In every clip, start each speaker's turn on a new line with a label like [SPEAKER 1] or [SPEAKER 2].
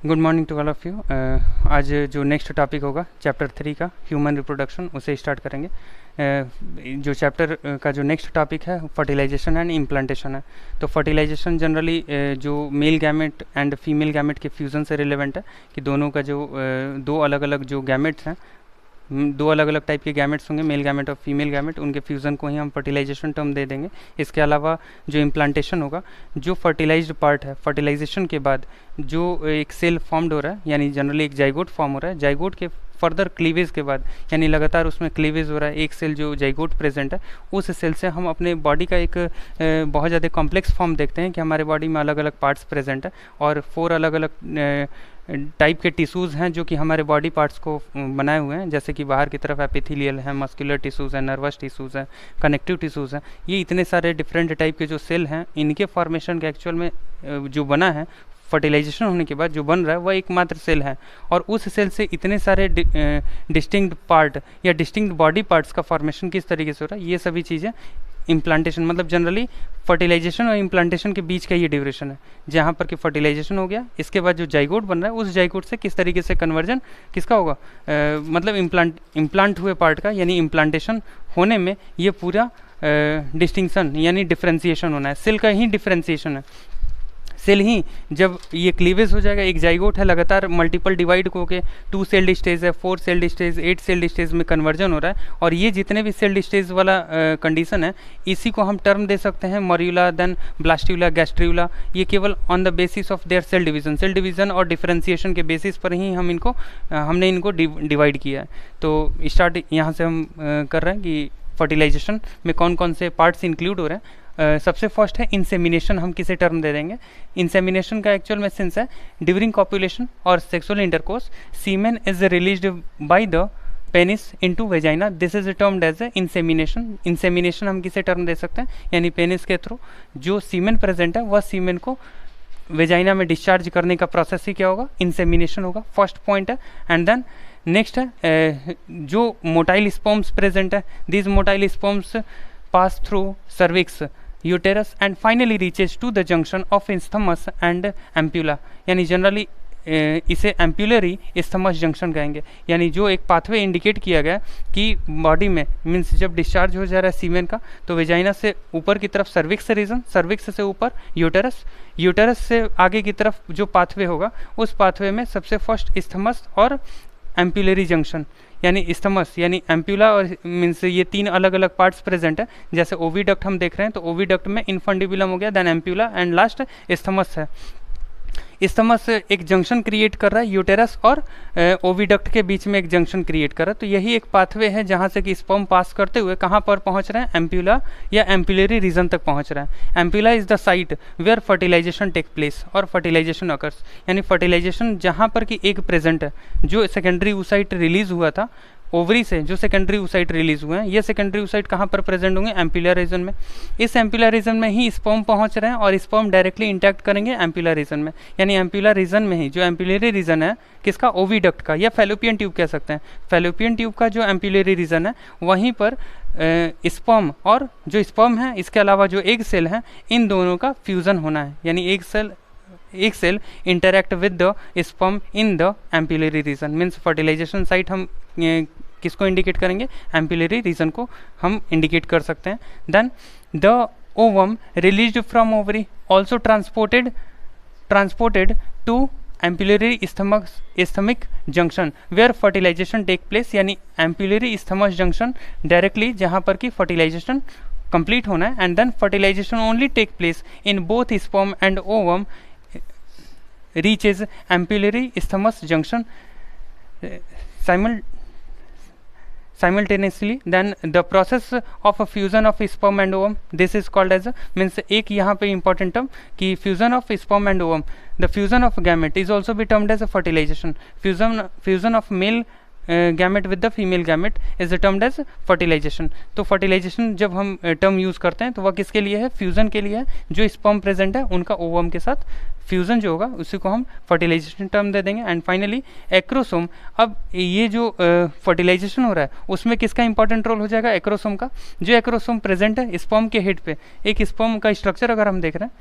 [SPEAKER 1] Good morning to all of you. आज जो next topic होगा चैप्टर 3 का ह्यूमन रिप्रोडक्शन, उसे स्टार्ट करेंगे। जो चैप्टर का जो नेक्स्ट टॉपिक है फर्टिलाइजेशन एंड इम्प्लांटेशन है। तो फर्टिलाइजेशन जनरली जो male gamete and female gamete के फ्यूज़न से रिलेवेंट है कि दोनों का जो दो अलग अलग जो गैमेट्स हैं, दो अलग अलग टाइप के गैमेट्स होंगे, मेल गैमेट और फीमेल गैमेट, उनके फ्यूज़न को ही हम फर्टिलाइजेशन टर्म दे देंगे। इसके अलावा जो इम्प्लांटेशन होगा, जो फर्टिलाइज्ड पार्ट है, फर्टिलाइजेशन के बाद जो एक सेल फॉर्म्ड हो रहा है, यानी जनरली एक जाइगोट फॉर्म हो रहा है, जाइगोट के फर्दर क्लीवेज के बाद, यानी लगातार उसमें क्लीवेज हो रहा है, एक सेल जो जाइगोट प्रेजेंट है, उस सेल से हम अपने बॉडी का एक बहुत ज़्यादा कॉम्प्लेक्स फॉर्म देखते हैं कि हमारे बॉडी में अलग अलग पार्ट्स प्रेजेंट है और 4 अलग अलग टाइप के टिश्यूज़ हैं जो कि हमारे बॉडी पार्ट्स को बनाए हुए हैं, जैसे कि बाहर की तरफ एपिथेलियल है, मस्कुलर टिश्यूज़ है, नर्वस टिश्यूज़ है, कनेक्टिव टिश्यूज़ हैं। ये इतने सारे डिफरेंट टाइप के जो सेल हैं, इनके फॉर्मेशन के एक्चुअल में जो बना है फर्टिलाइजेशन होने के बाद जो बन रहा है वह एकमात्र सेल है, और उस सेल से इतने सारे डिस्टिंक्ट पार्ट या डिस्टिंक्ट बॉडी पार्ट्स का फॉर्मेशन किस तरीके से हो रहा है, ये सभी चीज़ें इम्प्लांटेशन, मतलब जनरली फर्टिलाइजेशन और इम्प्लांटेशन के बीच का ये ड्यूरेशन है, जहाँ पर कि फर्टिलाइजेशन हो गया, इसके बाद जो जाइगोट बन रहा है उस जाइगोट से किस तरीके से कन्वर्जन किसका होगा, मतलब इम्प्लांट हुए पार्ट का, यानी इम्प्लांटेशन होने में ये पूरा डिस्टिंक्शन यानी डिफ्रेंसिएशन होना है, सेल का ही डिफ्रेंसिएशन है। सेल ही जब ये क्लीवेज हो जाएगा, एक जाइगोट है, लगातार मल्टीपल डिवाइड होके 2 सेल्ड स्टेज है, 4 सेल्ड स्टेज, 8 सेल्ड स्टेज में कन्वर्जन हो रहा है, और ये जितने भी सेल्ड स्टेज वाला कंडीशन है, इसी को हम टर्म दे सकते हैं मॉर्यूला, देन ब्लास्ट्यूला, गैस्ट्रियूला। ये केवल on the basis of their cell division और डिफरेंशिएशन के बेसिस पर ही हमने इनको डिवाइड किया है। तो स्टार्ट यहाँ से हम कर रहे हैं कि फर्टिलाइजेशन में कौन कौन से पार्ट्स इंक्लूड हो रहे हैं। सबसे फर्स्ट है इंसेमिनेशन, हम किसे टर्म दे देंगे। इंसेमिनेशन का एक्चुअल में सेंस है ड्यूरिंग कॉपुलेशन और sexual intercourse semen is released by the penis into vagina, this is termed as a insemination. Insemination हम किसे टर्म दे सकते हैं, यानी पेनिस के थ्रू जो सीमेन प्रेजेंट है वह सीमेन को वेजाइना में डिस्चार्ज करने का प्रोसेस ही क्या होगा, इंसेमिनेशन होगा। फर्स्ट पॉइंट है। एंड देन नेक्स्ट है जो मोटाइल स्पर्म्स प्रेजेंट है, this motile sperms pass through cervix, uterus and finally reaches to the junction of isthmus and ampulla, यानी जनरली इसे एम्प्यूलरी इस्थमस जंक्शन कहेंगे। यानी जो एक पाथवे इंडिकेट किया गया कि बॉडी में मीन्स जब डिस्चार्ज हो जा रहा है सीमेन का, तो वेजाइना से ऊपर की तरफ सर्विक्स रीजन, सर्विक्स से ऊपर यूटेरस, यूटेरस से आगे की तरफ जो पाथवे होगा, उस पाथवे में सबसे फर्स्ट इस्थमस और एम्प्यूलरी जंक्शन, यानी इस्थमस यानी एम्प्यूला और मीन्स ये 3 अलग अलग पार्ट्स प्रेजेंट है। जैसे ओविडक्ट हम देख रहे हैं, तो ओविडक्ट में इनफंडिबुलम हो गया, then ampulla and last isthmus है। इस्थमस एक जंक्शन क्रिएट कर रहा है यूटेरस और ओविडक्ट के बीच में एक जंक्शन क्रिएट कर रहा है। तो यही एक पाथवे है जहाँ से कि स्पर्म पास करते हुए कहाँ पर पहुँच रहे हैं, एम्प्यूला या एम्प्यूलरी रीजन तक पहुँच रहा है। Ampulla is the site where fertilization take place और फर्टिलाइजेशन अकर्स, यानी फर्टिलाइजेशन जहाँ पर कि एक प्रेजेंट है, जो सेकेंडरी oocyte रिलीज हुआ था ओवरी से, जो सेकेंडरी oocyte रिलीज हुए हैं, ये सेकेंडरी oocyte कहाँ पर प्रेजेंट होंगे, एम्प्यूलर रीजन में। इस एम्प्यूलर रीजन में ही स्पर्म पहुँच रहे हैं और स्पर्म डायरेक्टली इंटैक्ट करेंगे एम्प्यूलर रीजन में, यानी एम्प्यूलर रीजन में ही जो एम्प्यूलरी रीजन है किसका, ओविडक्ट का या फेलोपियन ट्यूब कह सकते हैं। फेलोपियन ट्यूब का जो एम्प्यूलरी रीजन है, वहीं पर स्पर्म और जो स्पर्म है, इसके अलावा जो एग सेल है, इन दोनों का फ्यूजन होना है, यानी एक cell interact with the sperm in the ampullary region. Means fertilization site हम किसको इंडिकेट करेंगे, एम्प्यूलरी रीजन को हम इंडिकेट कर सकते हैं। Then the ovum released from ovary also transported to ampullary isthmic junction where fertilization take place, यानी ampullary isthmus junction directly जहाँ पर कि फर्टिलाइजेशन कंप्लीट होना है। And then fertilization only take place in both sperm and ovum reaches ampullary isthmus junction simultaneously. Then the process of a fusion of sperm and ovum, this is called as means एक यहाँ पे important term कि fusion of sperm and ovum, the fusion of gamete is also be termed as a fertilization. Fusion of male gamete with the female gamete is termed as fertilization. तो fertilization जब हम term use करते हैं तो वह किसके लिए है, फ्यूज़न के लिए है। जो स्पर्म प्रेजेंट है उनका ओवम के साथ फ्यूज़न जो होगा उसी को हम फर्टिलाइजेशन टर्म दे देंगे। एंड फाइनली एक्रोसोम, अब ये जो फर्टिलाइजेशन हो रहा है उसमें किसका इंपॉर्टेंट रोल हो जाएगा, एक्रोसोम का। जो एक्रोसोम प्रेजेंट है स्पर्म के हेड पे, एक स्पर्म का स्ट्रक्चर अगर हम देख रहे हैं,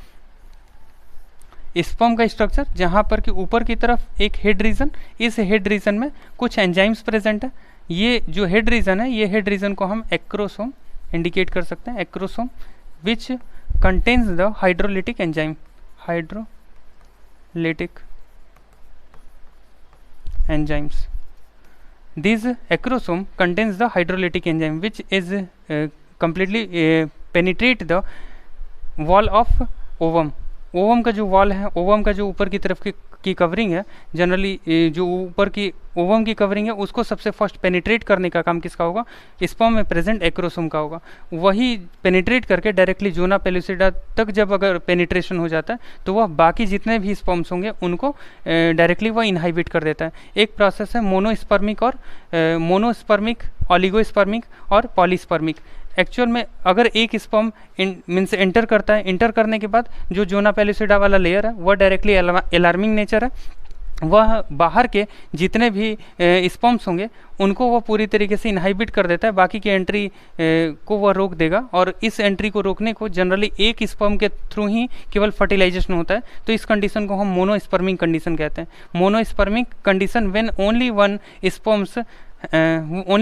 [SPEAKER 1] स्पर्म का स्ट्रक्चर, जहाँ पर कि ऊपर की तरफ एक हेड रीजन, इस हेड रीजन में कुछ एंजाइम्स प्रेजेंट है। ये जो हेड रीजन है, ये हेड रीजन को हम एक्रोसोम इंडिकेट कर सकते हैं, acrosome which contains the hydrolytic enzyme, hydrolytic enzymes. These acrosome contains the hydrolytic enzyme which is completely penetrate the wall of ovum. Ovum का जो वॉल है, ओवम का जो ऊपर की तरफ की कवरिंग है, जनरली जो ऊपर की ओवम की कवरिंग है, उसको सबसे फर्स्ट पेनिट्रेट करने का काम किसका होगा? स्पर्म में प्रेजेंट एक्रोसोम का होगा। वही पेनिट्रेट करके डायरेक्टली जोना पेलुसिडा तक जब अगर पेनिट्रेशन हो जाता है तो वह बाकी जितने भी स्पर्म्स होंगे उनको डायरेक्टली वह इनहाइबिट कर देता है। एक प्रोसेस है मोनोस्पर्मिक और मोनोस्पर्मिक, ऑलिगोस्पर्मिक और पॉलीस्पर्मिक। एक्चुअल में अगर एक स्पर्म मीन्स एंटर करता है, एंटर करने के बाद जो जोना पेलुसिडा वाला लेयर है वह डायरेक्टली अलार्मिंग नेचर है, वह बाहर के जितने भी स्पर्म्स होंगे उनको वह पूरी तरीके से इनहाइबिट कर देता है, बाकी की एंट्री को वह रोक देगा। और इस एंट्री को रोकने को जनरली एक स्पर्म के थ्रू ही केवल फर्टिलाइजेशन होता है, तो इस कंडीशन को हम मोनोस्पर्मिक कंडीशन कहते हैं। Monospermic condition when only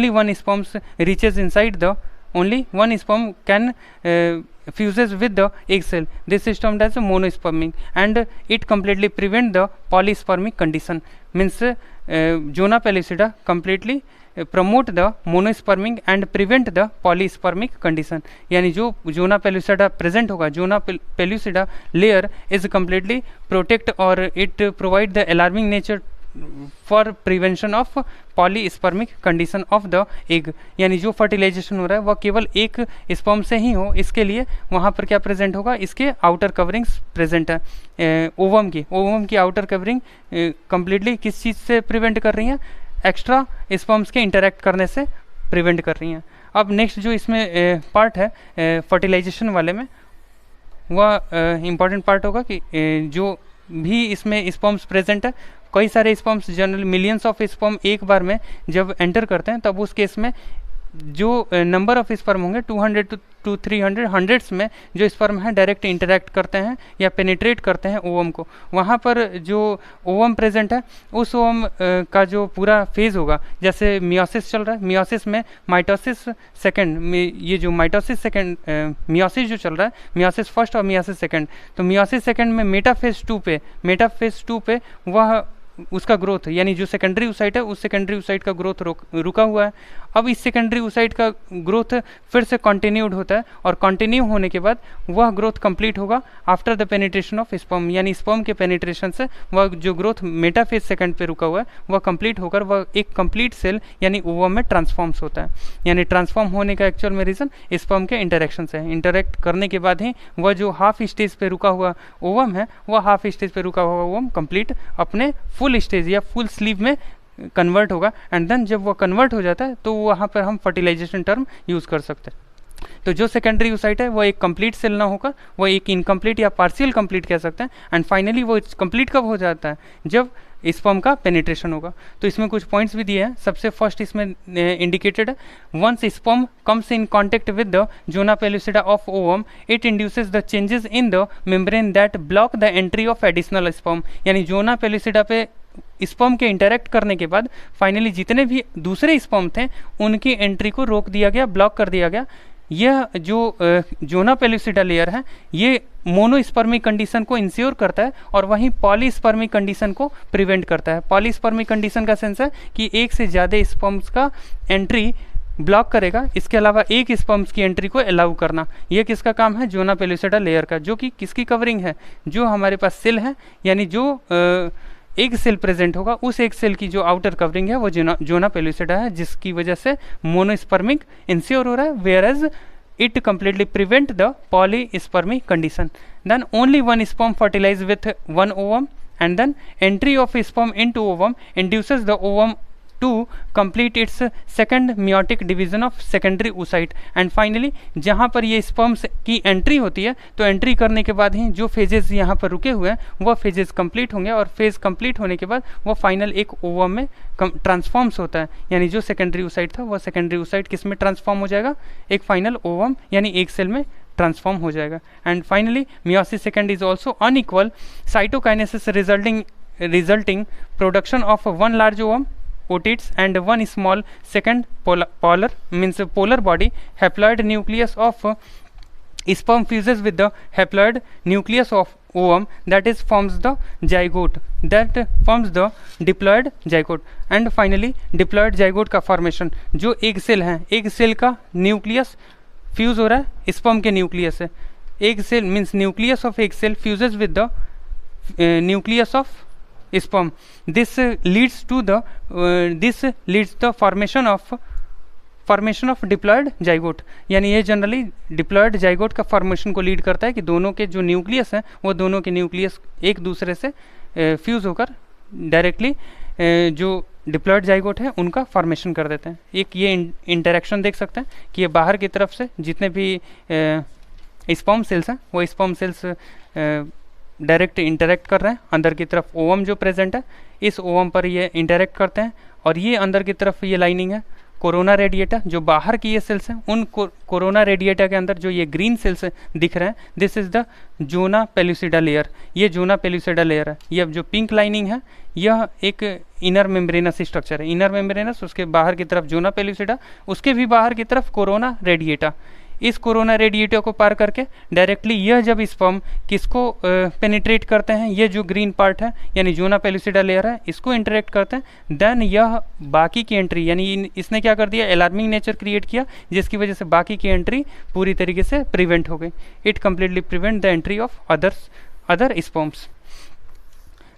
[SPEAKER 1] one sperms reaches inside the only one sperm can fuses with the egg cell. This is termed as a monospermic and it completely prevent the polyspermic condition. Means Zona pellucida completely promote the monospermic and prevent the polyspermic condition. यानी जो जोना pellucida present होगा, zona pellucida layer is completely protect or it provide the alarming nature for prevention of polyspermic condition of the egg. यानी जो fertilisation हो रहा है वह केवल एक स्पर्म से ही हो, इसके लिए वहाँ पर क्या प्रेजेंट होगा? इसके आउटर कवरिंग्स प्रेजेंट है। ओवम की आउटर कवरिंग कंप्लीटली किस चीज़ से प्रिवेंट कर रही हैं? एक्स्ट्रा स्पर्म्स के इंटरेक्ट करने से प्रिवेंट कर रही हैं। अब नेक्स्ट जो इसमें पार्ट है फर्टिलाइजेशन वाले में, वह इम्पॉर्टेंट पार्ट होगा कि जो भी इसमें स्पर्म्स प्रेजेंट है, कई सारे sperms generally millions of sperm एक बार में जब एंटर करते हैं, तब उस केस में जो नंबर ऑफ स्पर्म होंगे 200 to 300 हंड्रेड्स में जो स्पर्म है डायरेक्ट इंटरेक्ट करते हैं या पेनिट्रेट करते हैं ओवम को। वहाँ पर जो ओवम प्रेजेंट है उस ओवम का जो पूरा फेज होगा, जैसे मियोसिस चल रहा है, मियोसिस में माइटोसिस सेकेंड, ये जो माइटोसिस सेकेंड मियोसिस जो चल रहा है, मियोसिस फर्स्ट और मियोसिस सेकेंड, तो मियोसिस सेकेंड में मेटाफेज टू पे वह उसका ग्रोथ, यानी जो सेकेंडरी oocyte है उस सेकेंडरी oocyte का ग्रोथ रुका हुआ है। अब इस सेकेंडरी oocyte का ग्रोथ फिर से कंटिन्यूड होता है और कंटिन्यू होने के बाद वह ग्रोथ कंप्लीट होगा after the penetration of sperm, यानी स्पर्म के पेनिट्रेशन से वह जो ग्रोथ मेटाफेज सेकेंड पे रुका हुआ है वह कंप्लीट होकर वह एक कंप्लीट सेल यानी ओवम में ट्रांसफॉर्म्स होता है। यानी ट्रांसफॉर्म होने का एक्चुअल में रीज़न स्पर्म के इंटरेक्शन से है। इंटरेक्ट करने के बाद ही वह जो हाफ स्टेज पे रुका हुआ ओवम है, वह हाफ स्टेज पे रुका हुआ ओवम कंप्लीट अपने फुल स्टेज या फुल स्लीव में कन्वर्ट होगा। एंड देन जब वो कन्वर्ट हो जाता है तो वहाँ पर हम फर्टिलाइजेशन टर्म यूज़ कर सकते हैं। तो जो सेकेंडरी oocyte है वह एक कंप्लीट सेल ना होकर वह एक इनकम्प्लीट या पार्शियल कंप्लीट कह सकते हैं। एंड फाइनली वो कंप्लीट कब हो जाता है? जब स्पर्म का पेनिट्रेशन होगा। तो इसमें कुछ पॉइंट्स भी दिए हैं। सबसे फर्स्ट इसमें इंडिकेटेड है, once sperm comes in contact with the zona pellucida of ovum it induces the changes in the membrane that block the entry of additional sperm. यानी जोना पेलुसिडा पे स्पर्म के interact करने के बाद finally जितने भी दूसरे स्पर्म थे उनकी एंट्री को रोक दिया गया, ब्लॉक कर दिया गया। यह जो जोना पेलुसिडा लेयर है ये मोनोस्पर्मिक कंडीशन को इंश्योर करता है और वहीं पॉलीस्पर्मिक कंडीशन को प्रिवेंट करता है। पॉलीस्पर्मिक कंडीशन का सेंस है कि एक से ज़्यादा स्पर्म्स का एंट्री ब्लॉक करेगा, इसके अलावा एक स्पर्म्स की एंट्री को अलाउ करना। ये किसका काम है? जोना पेलुसिडा लेयर का, जो कि किसकी कवरिंग है? जो हमारे पास सेल है, यानी जो एक सेल प्रेजेंट होगा उस एक सेल की जो आउटर कवरिंग है वो जोना पेलुसिडा है, जिसकी वजह से मोनोस्पर्मिक इंश्योर हो रहा है, whereas it completely prevent the polyspermic condition. Then only one sperm fertilize with one ovum and then entry of sperm into ovum induces the ovum to complete its second meiotic division of secondary oocyte. And finally जहाँ पर ये sperms की entry होती है तो entry करने के बाद ही जो फेजेस यहाँ पर रुके हुए हैं वह फेजेस कंप्लीट होंगे और फेज कंप्लीट होने के बाद वह फाइनल एक ओवम में ट्रांसफॉर्म्स होता है। यानी जो सेकेंडरी oocyte था वह सेकेंडरी oocyte किस में ट्रांसफॉर्म हो जाएगा? एक फाइनल ओवम यानी एक सेल में ट्रांसफॉर्म हो जाएगा। And finally meiosis second is also unequal cytokinesis resulting production of one large ovum otids and one small second polar body haploid nucleus of sperm fuses with the haploid nucleus of ovum, that is forms the zygote, that forms the diploid zygote। and finally diploid zygote का formation, जो egg cell है, egg cell का nucleus fuse हो रहा है sperm के nucleus से। Egg cell means nucleus of egg cell fuses with the nucleus of sperm। this leads the formation of diploid zygote, यानी ये जनरली डिप्लॉयड जाइगोट का फॉर्मेशन को लीड करता है कि दोनों के जो न्यूक्लियस हैं वो दोनों के न्यूक्लियस एक दूसरे से फ्यूज होकर डायरेक्टली जो डिप्लॉयड जाइगोट है उनका फॉर्मेशन कर देते हैं। एक ये इंटरेक्शन देख सकते हैं कि ये बाहर की तरफ से जितने भी स्पर्म सेल्स हैं वो स्पर्म सेल्स डायरेक्ट इंटरेक्ट कर रहे हैं, अंदर की तरफ ओवम जो प्रेजेंट है इस ओवम पर ये इंटरेक्ट करते हैं, और ये अंदर की तरफ ये लाइनिंग है कोरोना रेडिएटा, जो बाहर की ये सेल्स हैं उन कोरोना रेडिएटा के अंदर जो ये ग्रीन सेल्स दिख रहे हैं this is the zona pellucida layer. ये जोना पेलुसिडा लेयर है। ये जो पिंक लाइनिंग है यह एक इनर मेम्ब्रेनस स्ट्रक्चर है, इनर मेम्ब्रेनस, उसके बाहर की तरफ जोना पेलुसिडा, उसके भी बाहर की तरफ कोरोना रेडिएटा। इस कोरोना रेडिएटर को पार करके डायरेक्टली यह जब स्पर्म किसको पेनिट्रेट करते हैं, ये जो ग्रीन पार्ट है यानी जोना पेलुसिडा लेयर है इसको इंटरेक्ट करते हैं, देन यह बाकी की एंट्री यानी इसने क्या कर दिया, अलार्मिंग नेचर क्रिएट किया जिसकी वजह से बाकी की एंट्री पूरी तरीके से प्रिवेंट हो गई। It completely prevent the entry of other sperms.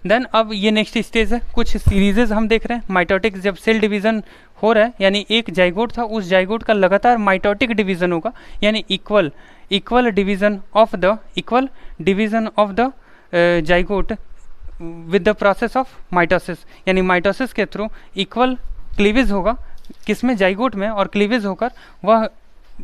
[SPEAKER 1] Then अब ये नेक्स्ट स्टेज है, कुछ सीरीजेज हम देख रहे हैं। माइटोटिक जब सेल डिवीजन हो रहा है यानी एक जाइगोट था उस जाइगोट का लगातार माइटोटिक डिवीजन होगा, यानी equal division of the zygote with the process of mitosis, यानी माइटोसिस के थ्रू इक्वल क्लीवेज होगा किसमें, जाइगोट में, और क्लीवेज होकर वह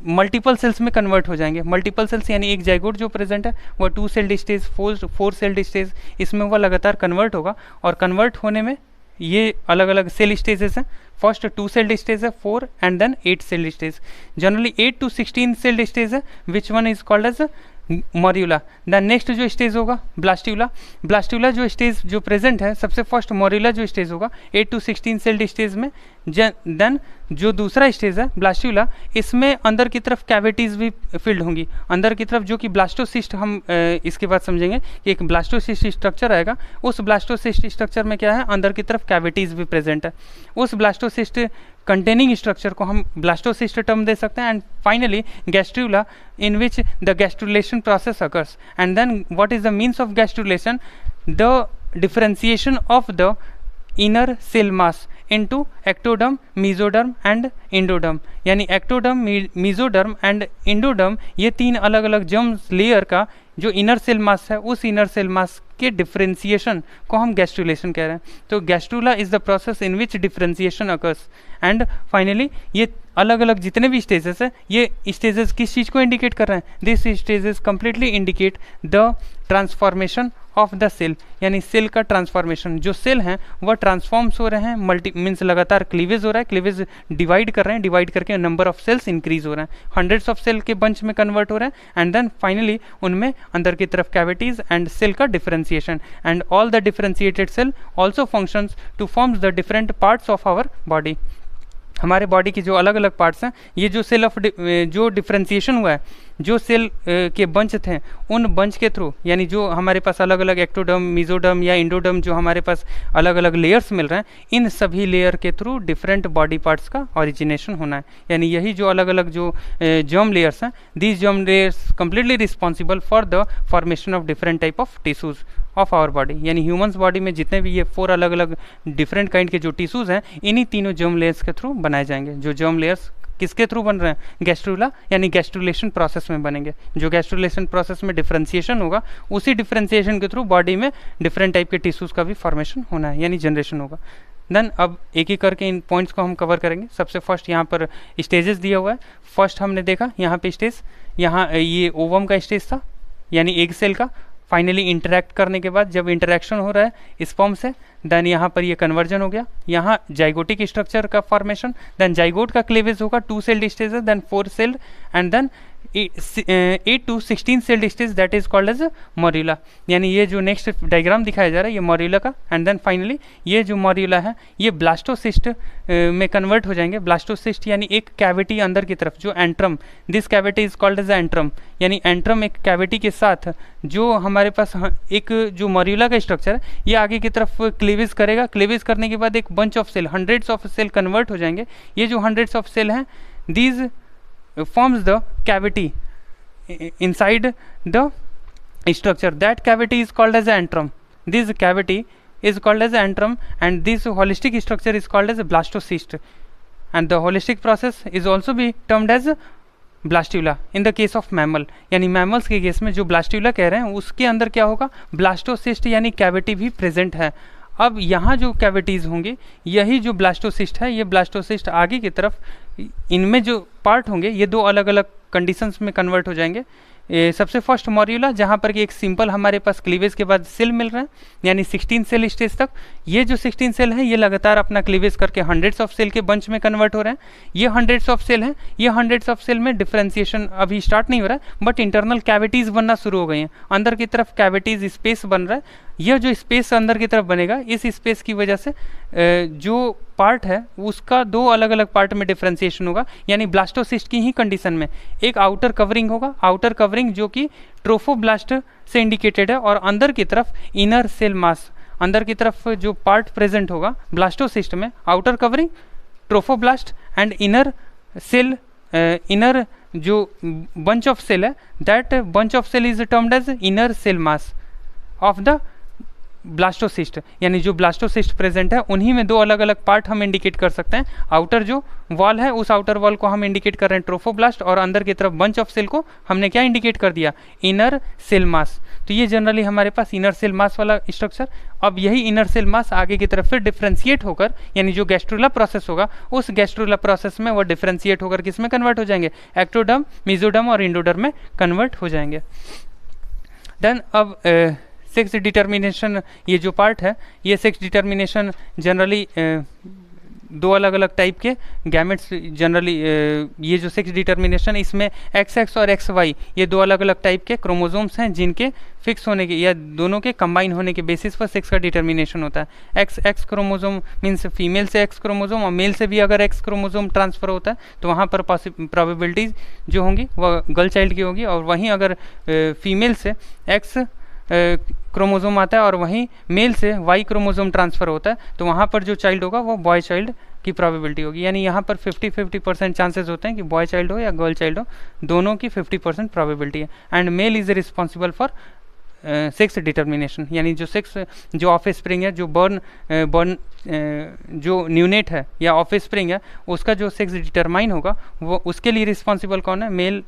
[SPEAKER 1] मल्टीपल सेल्स में कन्वर्ट हो जाएंगे। मल्टीपल सेल्स यानी एक जाइगोट जो प्रेजेंट है वह 2 सेल्ड स्टेज 4 सेल्ड स्टेज इसमें वह लगातार कन्वर्ट होगा, और कन्वर्ट होने में ये अलग अलग सेल स्टेजेस हैं। फर्स्ट 2 सेल्ड स्टेज है 4 and then 8 celled stage, generally 8 to 16 celled stage है, which one is called as morula. Then next जो स्टेज होगा ब्लास्ट्यूला जो स्टेज जो प्रेजेंट है सबसे फर्स्ट मोर्यूला जो स्टेज होगा 8 to 16 सेल्ड स्टेज में। देन जो दूसरा स्टेज है ब्लास्ट्यूला, इसमें अंदर की तरफ कैविटीज़ भी फिल्ड होंगी, अंदर की तरफ जो कि ब्लास्टोसिस्ट, हम इसके बाद समझेंगे कि एक ब्लास्टोसिस्ट स्ट्रक्चर आएगा। उस ब्लास्टोसिस्ट स्ट्रक्चर में क्या है, अंदर की तरफ कैविटीज़ भी प्रेजेंट है। उस ब्लास्टोसिस्ट कंटेनिंग स्ट्रक्चर को हम ब्लास्टोसिस्ट टर्म दे सकते हैं। And finally gastrula in which the gastrulation process occurs, and then what is the means of gastrulation, the differentiation of the inner cell mass into ectoderm, mesoderm and endoderm, यानी ectoderm, mesoderm and endoderm ये 3 अलग अलग germ layer का जो inner cell मास है उस inner cell मास के differentiation को हम गैस्ट्रुलेशन कह रहे हैं। तो gastrula is the process in which differentiation occurs. And finally ये अलग अलग जितने भी स्टेजेस है ये स्टेजेस किस चीज़ को इंडिकेट कर रहे हैं, this stages completely indicate the transformation of the cell, यानी सेल का ट्रांसफॉर्मेशन। जो सेल हैं वह ट्रांसफॉर्म्स हो रहे हैं, मीन्स लगातार क्लीवेज हो रहा है, क्लीवेज डिवाइड कर रहे हैं, डिवाइड करके नंबर ऑफ सेल्स इंक्रीज हो रहे हैं, हंड्रेड्स ऑफ सेल के बंच में कन्वर्ट हो रहे हैं, एंड देन फाइनली उनमें अंदर की तरफ कैविटीज एंड सेल का differentiation, and all the differentiated cell also functions to forms the different parts of our body. हमारे बॉडी की जो अलग अलग पार्ट्स हैं, ये जो सेल ऑफ जो डिफरेंशिएशन हुआ है, जो सेल के बंच थे उन बंच के थ्रू, यानी जो हमारे पास अलग अलग एक्टोडर्म, मेसोडर्म या इंडोडर्म जो हमारे पास अलग अलग लेयर्स मिल रहे हैं, इन सभी लेयर के थ्रू डिफरेंट बॉडी पार्ट्स का ओरिजिनेशन होना है। यानी यही जो अलग अलग जो जर्म लेयर्स हैं, these germ layers completely responsible for the formation of different type of tissues of our body. यानी ह्यूमंस बॉडी में जितने भी ये 4 अलग अलग डिफरेंट काइंड के जो टिश्यूज हैं, इन्हीं तीनों जर्म लेयर्स के थ्रू बनाए जाएंगे। जो जर्म लेयर्स किसके थ्रू बन रहे हैं, गैस्ट्रूला यानी गैस्ट्रुलेशन प्रोसेस में बनेंगे। जो गैस्ट्रुलेशन प्रोसेस में डिफरेंशिएशन होगा, उसी डिफरेंशिएशन के थ्रू बॉडी में डिफरेंट टाइप के टिश्यूज का भी फॉर्मेशन होना है, यानी जनरेशन होगा। देन अब एक एक करके इन पॉइंट्स को हम कवर करेंगे। सबसे फर्स्ट यहाँ पर स्टेजेस दिया हुआ है। फर्स्ट हमने देखा यहाँ पे स्टेज, यहाँ ये ओवम का स्टेज था यानी एग सेल का। फाइनली इंटरेक्ट करने के बाद जब इंटरेक्शन हो रहा है स्पर्म से, देन यहाँ पर ये कन्वर्जन हो गया, यहाँ जाइगोटिक स्ट्रक्चर का फॉर्मेशन, देन जाइगोट का क्लेवेज होगा, 2 सेल्ड स्टेज है, then 4 celled, and then 8 to 16 celled stage that is called as morula. यानी ये जो नेक्स्ट डायग्राम दिखाया जा रहा है ये मॉर्यूला का, एंड देन फाइनली ये जो मॉर्यूला है ये ब्लास्टोसिस्ट में कन्वर्ट हो जाएंगे। ब्लास्टोसिस्ट यानी एक कैविटी अंदर की तरफ जो antrum, this cavity is called as antrum, यानी एंट्रम एक कैविटी के साथ जो हमारे पास एक जो मॉर्यूला का स्ट्रक्चर है ये आगे की तरफ क्लीवेज करेगा। क्लीवेज करने के बाद एक bunch of cell, hundreds of cell convert हो जाएंगे। ये जो हंड्रेड्स ऑफ सेल हैं these forms the cavity inside the structure. That cavity is called as antrum. This cavity is called as antrum, and this holistic structure is called as blastocyst, and the holistic process is also be termed as blastula in the case of mammal. यानी mammals के case में जो blastula कह रहे हैं उसके अंदर क्या होगा, ब्लास्टोसिस्ट यानी कैविटी भी प्रेजेंट है। अब यहाँ जो कैविटीज़ होंगे यही जो ब्लास्टोसिस्ट है, ये ब्लास्टोसिस्ट आगे की तरफ इनमें जो पार्ट होंगे ये दो अलग अलग कंडीशंस में कन्वर्ट हो जाएंगे। सबसे फर्स्ट मॉर्यूला जहाँ पर कि एक सिंपल हमारे पास क्लीवेज के बाद सेल मिल रहा है, यानी 16 सेल स्टेज तक। ये जो 16 सेल हैं ये लगातार अपना क्लीवेज करके हंड्रेड्स ऑफ सेल के बंच में कन्वर्ट हो रहे हैं। ये हंड्रेड्स ऑफ सेल हैं, ये हंड्रेड्स ऑफ सेल में डिफ्रेंसिएशन अभी स्टार्ट नहीं हो रहा है, बट इंटरनल कैविटीज़ बनना शुरू हो गई हैं। अंदर की तरफ कैविटीज़ स्पेस बन रहा है। यह जो स्पेस अंदर की तरफ बनेगा, इस स्पेस की वजह से जो पार्ट है उसका दो अलग अलग पार्ट में डिफ्रेंसिएशन होगा। यानी ब्लास्टोसिस्ट की ही कंडीशन में एक आउटर कवरिंग होगा, आउटर कवरिंग जो कि ट्रोफोब्लास्ट से इंडिकेटेड है, और अंदर की तरफ इनर सेल मास, अंदर की तरफ जो पार्ट प्रेजेंट होगा ब्लास्टोसिस्ट में, outer covering trophoblast and inner cell, inner जो बंच ऑफ सेल है that bunch of cell is termed as inner cell mass of the blastocyst. यानी जो ब्लास्टोसिस्ट प्रेजेंट है उन्हीं में दो अलग अलग पार्ट हम इंडिकेट कर सकते हैं। आउटर जो वॉल है उस आउटर वॉल को हम इंडिकेट कर रहे हैं ट्रोफोब्लास्ट, और अंदर की तरफ बंच ऑफ सेल को हमने क्या इंडिकेट कर दिया, इनर सेल मास। तो ये जनरली हमारे पास इनर सेल मास वाला स्ट्रक्चर। अब यही इनर सेल मास आगे की तरफ फिर डिफ्रेंशिएट होकर, यानी जो गैस्ट्रुला प्रोसेस होगा उस गैस्ट्रुला प्रोसेस में वो डिफ्रेंशिएट होकर किस में कन्वर्ट हो जाएंगे, एक्टोडर्म, मेसोडर्म और इंडोडर्म में कन्वर्ट हो जाएंगे। देन अब सेक्स डिटर्मिनेशन, ये जो पार्ट है ये सेक्स डिटर्मिनेशन जनरली दो अलग अलग टाइप के गैमेट्स, जनरली ये जो सेक्स डिटर्मिनेशन इसमें XX और XY ये दो अलग अलग टाइप के क्रोमोसोम्स हैं जिनके फिक्स होने के या दोनों के कंबाइन होने के बेसिस पर सेक्स का डिटर्मिनेशन होता है। XX क्रोमोसोम मीन्स फीमेल से X क्रोमोसोम, और मेल से भी अगर X क्रोमोसोम ट्रांसफ़र होता है तो वहाँ पर प्रोबेबिलिटीज़ जो होंगी वह गर्ल चाइल्ड की होगी, और वहीं अगर फीमेल से X क्रोमोसोम आता है और वहीं मेल से Y क्रोमोसोम ट्रांसफ़र होता है तो वहाँ पर जो चाइल्ड होगा वो बॉय चाइल्ड की प्रोबेबिलिटी होगी। यानी यहाँ पर 50-50% चांसेस होते हैं कि बॉय चाइल्ड हो या गर्ल चाइल्ड हो, दोनों की 50% प्रोबेबिलिटी है। And mail is responsible for sex determination, यानी जो सेक्स जो ऑफ स्प्रिंग है, जो बर्न जो न्यूनेट है या ऑफ स्प्रिंग है उसका जो सेक्स डिटरमाइन होगा वो उसके लिए रिस्पॉन्सिबल कौन है, मेल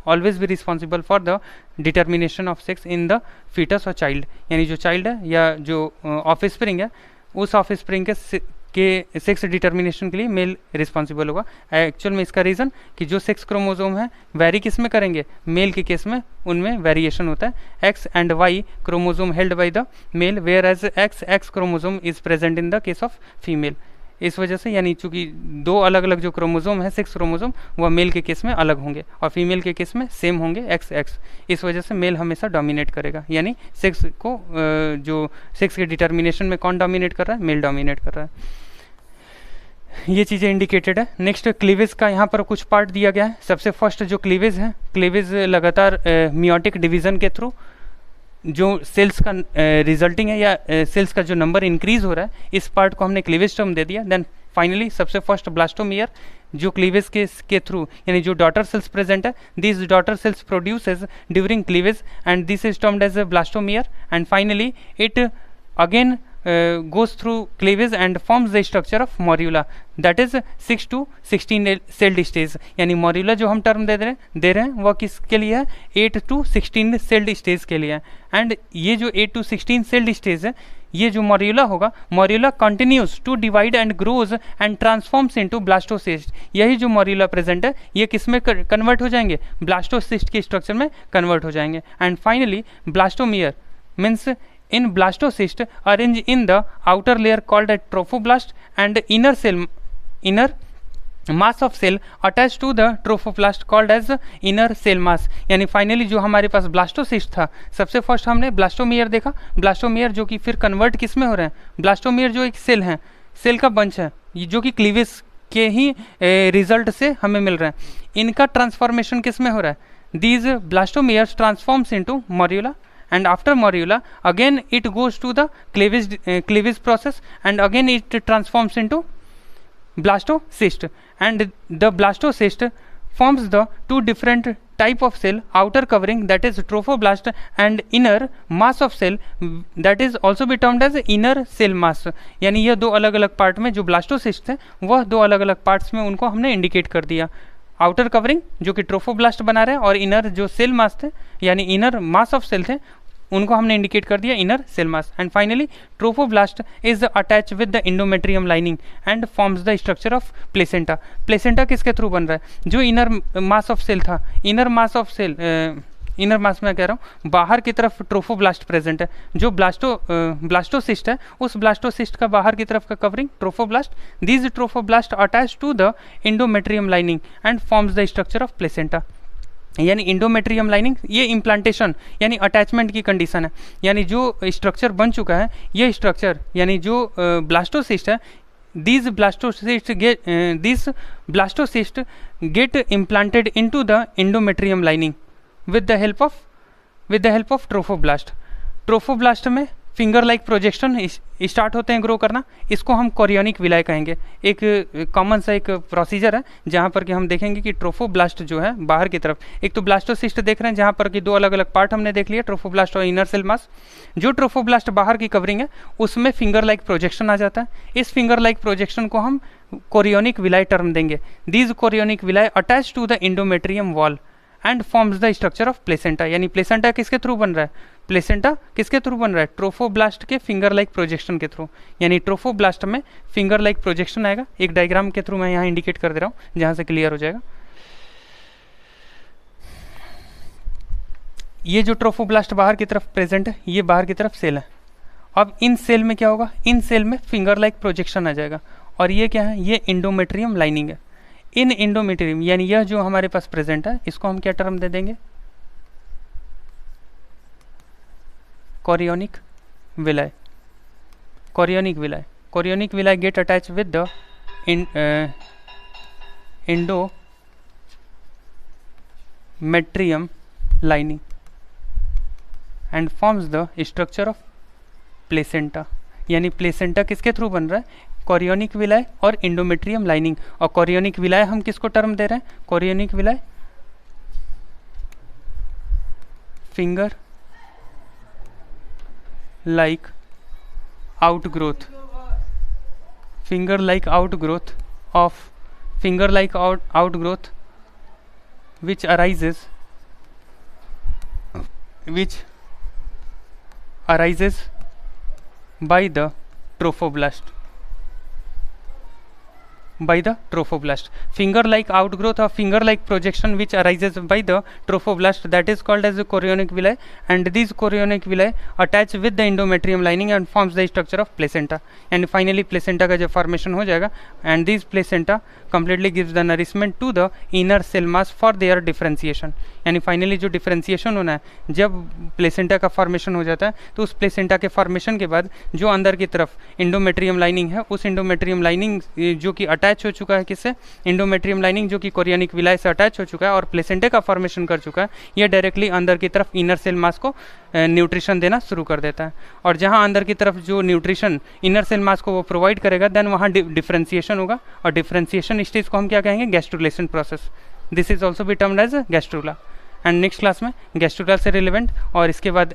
[SPEAKER 1] ऑलवेज भी responsible for the determination of sex in the foetus और चाइल्ड। यानी जो चाइल्ड है या जो ऑफ स्प्रिंग है उस ऑफ स्प्रिंग के सेक्स डिटर्मिनेशन के लिए मेल रिस्पॉन्सिबल होगा। एक्चुअल में इसका रीज़न कि जो सेक्स क्रोमोसोम है वेरी किस में करेंगे, मेल के केस में उनमें वेरिएशन होता है। X and Y chromosome held by the male whereas XX chromosome is present in the case of female. इस वजह से यानी चूंकि दो अलग अलग जो क्रोमोसोम है सेक्स क्रोमोसोम वह मेल के केस में अलग होंगे और फीमेल के केस में सेम होंगे XX। इस वजह से मेल हमेशा डोमिनेट करेगा, यानी सेक्स को जो सेक्स के डिटर्मिनेशन में कौन डोमिनेट कर रहा है, मेल डोमिनेट कर रहा है। ये चीज़ें इंडिकेटेड है। नेक्स्ट क्लीवेज का यहाँ पर कुछ पार्ट दिया गया है। सबसे फर्स्ट जो क्लीवेज है, क्लीवेज लगातार मियोटिक डिवीज़न के थ्रू जो सेल्स का रिजल्टिंग है या सेल्स का जो नंबर इंक्रीज हो रहा है इस पार्ट को हमने क्लीवेज टर्म दे दिया। देन फाइनली सबसे फर्स्ट ब्लास्टोमियर जो क्लीवेज के थ्रू यानी जो डॉटर सेल्स प्रेजेंट है, this daughter cells produces during cleavage and this is termed as a blastomere and finally it again goes through cleavage and forms the structure of morula, that is 6 to 16 celled stage। यानी मोर्यूला जो हम term दे रहे हैं वह किसके लिए है, 8 to 16 celled stage के लिए है। एंड ये जो 8 to 16 सेल्ड स्टेज है, ये जो मोर्यूला होगा, morula continues to divide and grows and transforms into blastocyst. यही जो मोर्यूला प्रेजेंट है ये किस में कन्वर्ट हो जाएंगे, ब्लास्टोसिस्ट के स्ट्रक्चर में कन्वर्ट हो जाएंगे। And finally blastomere means in blastocyst arrange in the outer layer called a trophoblast and inner mass of cell attach to the trophoblast called as inner cell mass. यानी finally जो हमारे पास blastocyst था, सबसे first हमने blastomere देखा, blastomere जो कि फिर कन्वर्ट किस में हो रहे हैं, ब्लास्टोमियर जो एक सेल है, सेल का बंच है, जो कि क्लीवेज के ही रिजल्ट से हमें मिल रहा है, इनका ट्रांसफॉर्मेशन किस में हो रहा है, these blastomeres transforms into morula, and after morula again it goes to the cleavage process, and again it transforms into blastocyst, and the blastocyst forms the two different type of cell, outer covering that is trophoblast and inner mass of cell that is also be termed as inner cell mass। यानी यह दो अलग अलग part में जो blastocyst है वह दो अलग अलग पार्ट्स में उनको हमने इंडिकेट कर दिया, आउटर कवरिंग जो कि ट्रोफोब्लास्ट बना रहे हैं और इनर जो सेल मास थे यानी इनर मास ऑफ सेल थे उनको हमने इंडिकेट कर दिया inner cell mass. And finally trophoblast is attach with the endometrium lining and forms the structure of placenta. Placenta किसके थ्रू बन रहा है, जो इनर मास ऑफ सेल था, inner mass of cell, inner mass में कह रहा हूँ बाहर की तरफ ट्रोफोब्लास्ट प्रेजेंट है, जो ब्लास्टोसिस्ट है उस ब्लास्टोसिस्ट का बाहर की तरफ का covering trophoblast, these trophoblast attach to the endometrium lining and forms the structure of placenta. यानी इंडोमेट्रियम लाइनिंग ये इम्प्लांटेशन यानी अटैचमेंट की कंडीशन है, यानी जो स्ट्रक्चर बन चुका है ये स्ट्रक्चर यानी जो ब्लास्टोसिस्ट है, these blastocysts get implanted into the endometrium lining with the help of trophoblast. Trophoblast में फिंगर लाइक प्रोजेक्शन स्टार्ट होते हैं ग्रो करना, इसको हम कोरियोनिक विलाय कहेंगे। एक कॉमन सा एक प्रोसीजर है जहाँ पर कि हम देखेंगे कि ट्रोफोब्लास्ट जो है बाहर की तरफ, एक तो ब्लास्टोसिस्ट देख रहे हैं जहाँ पर कि दो अलग अलग पार्ट हमने देख लिया, ट्रोफोब्लास्ट और इनर सेल मास। जो ट्रोफोब्लास्ट बाहर की कवरिंग है उसमें फिंगर लाइक प्रोजेक्शन आ जाता है, इस फिंगर लाइक प्रोजेक्शन को हम कोरियोनिक विलाय टर्म देंगे। These chorionic villi attach to the endometrium wall and forms the structure of placenta. यानी प्लेसेंटा किसके थ्रू बन रहा है, प्लेसेंटा किसके थ्रू बन रहा है, ट्रोफोब्लास्ट के फिंगर लाइक प्रोजेक्शन के थ्रू। यानी ट्रोफोब्लास्ट में फिंगर लाइक प्रोजेक्शन आएगा, एक डायग्राम के थ्रू मैं यहाँ इंडिकेट कर दे रहा हूँ जहाँ से क्लियर हो जाएगा। ये जो ट्रोफोब्लास्ट बाहर की तरफ प्रेजेंट है, ये बाहर की तरफ सेल है। अब इन सेल में क्या होगा, इन सेल में फिंगर लाइक प्रोजेक्शन आ जाएगा, और ये क्या है, ये इंडोमेट्रियम लाइनिंग है। इन इंडोमेट्रियम यानी यह जो हमारे पास प्रेजेंट है इसको हम क्या टर्म दे देंगे, chorionic विलाय। Chorionic विलाय, chorionic विलाय get attach with the endometrium lining and forms the structure of placenta. यानी प्लेसेंटा किसके थ्रू बन रहा है, कोरियोनिक विलाय और इंडोमेट्रियम लाइनिंग। और कोरियोनिक विलाय हम किसको टर्म दे रहे हैं, chorionic विलाय finger like outgrowth, finger like outgrowth of finger like outgrowth which arises by the trophoblast, finger like outgrowth of finger like projection which arises by the trophoblast, that is called as the chorionic villi, and these chorionic villi attach with the endometrium lining and forms the structure of placenta, and finally placenta का जब formation हो जाएगा and these placenta completely gives the nourishment to the inner cell mass for their differentiation। यानी finally जो differentiation होना है, जब placenta का फॉर्मेशन हो जाता है तो उस प्लेसेंटा के फॉर्मेशन के बाद जो अंदर की तरफ इंडोमेट्रियम लाइनिंग है, उस इंडोमेट्रियम लाइनिंग जो कि अटैच हो चुका है किससे, इंडोमेट्रियम लाइनिंग जो कि कोरियोनिक विलाय से अटैच हो चुका है और प्लेसेंटा का फॉर्मेशन कर चुका है, ये डायरेक्टली अंदर की तरफ इनर सेल मास को न्यूट्रिशन देना शुरू कर देता है। और जहाँ अंदर की तरफ जो न्यूट्रिशन इनर सेल मास को वो प्रोवाइड करेगा, देन वहाँ डिफ्रेंसिएशन होगा, और डिफ्रेंसिएशन स्टेज को हम क्या कहेंगे, gastrulation process. This is also be termed as gastrula. And next class में गैस्ट्रुला से रिलेवेंट और इसके बाद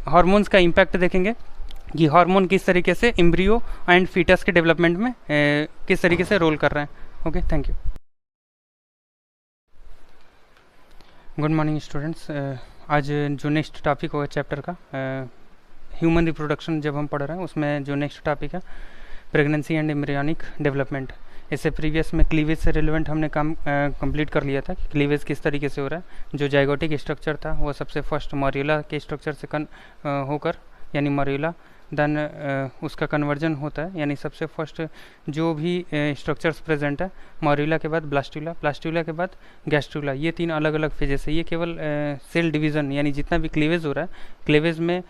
[SPEAKER 1] हार्मोन्स का इम्पैक्ट देखेंगे कि हार्मोन किस तरीके से एम्ब्रियो एंड फीटस के डेवलपमेंट में किस तरीके से रोल कर रहे हैं। Okay, thank you. Good morning students. आज जो नेक्स्ट टॉपिक होगा चैप्टर का ह्यूमन रिप्रोडक्शन जब हम पढ़ रहे हैं, उसमें जो नेक्स्ट टॉपिक है प्रेगनेंसी एंड एम्ब्रियोनिक डेवलपमेंट। इससे प्रीवियस में क्लीवेज से रिलेवेंट हमने काम कंप्लीट कर लिया था कि क्लीवेज किस तरीके से हो रहा है। जो जाइगोटिक स्ट्रक्चर था वो सबसे फर्स्ट मॉर्यूला के स्ट्रक्चर से होकर, यानी मॉर्यूला देन उसका कन्वर्जन होता है, यानी सबसे फर्स्ट जो भी स्ट्रक्चर्स प्रेजेंट है, मॉर्यूला के बाद ब्लास्टुला, ब्लास्टुला के बाद गैस्ट्रुला, ये 3 अलग अलग फेजेस है। ये केवल सेल डिवीज़न यानी जितना भी क्लीवेज हो रहा है, क्लीवेज में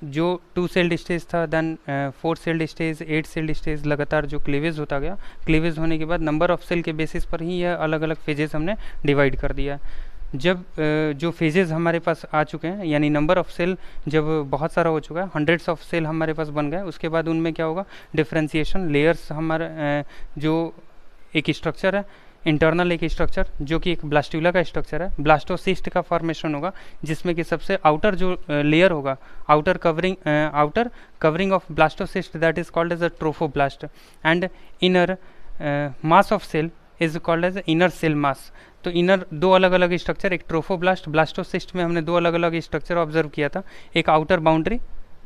[SPEAKER 1] जो 2 सेल्ड स्टेज था, then 4 celled stage, 8 celled stage, लगातार जो क्लीवेज होता गया, क्लीवेज होने के बाद नंबर ऑफ सेल के बेसिस पर ही यह अलग अलग फेजेस हमने डिवाइड कर दिया। जब जो फेजेस हमारे पास आ चुके हैं, यानी नंबर ऑफ सेल जब बहुत सारा हो चुका है, हंड्रेड्स ऑफ सेल हमारे पास बन गए, उसके बाद उनमें क्या होगा, डिफ्रेंसिएशन, लेयर्स, हमारा जो एक स्ट्रक्चर है इंटरनल, एक स्ट्रक्चर जो कि एक ब्लास्टुला का स्ट्रक्चर है, ब्लास्टोसिस्ट का फॉर्मेशन होगा, जिसमें कि सबसे आउटर जो लेयर होगा, outer covering of blastocyst, that is called as a trophoblast, and inner mass of cell is called as inner cell mass. तो इनर 2 अलग अलग स्ट्रक्चर, एक ट्रोफोब्लास्ट, ब्लास्टोसिस्ट में हमने 2 अलग अलग स्ट्रक्चर ऑब्जर्व किया था, एक आउटर बाउंड्री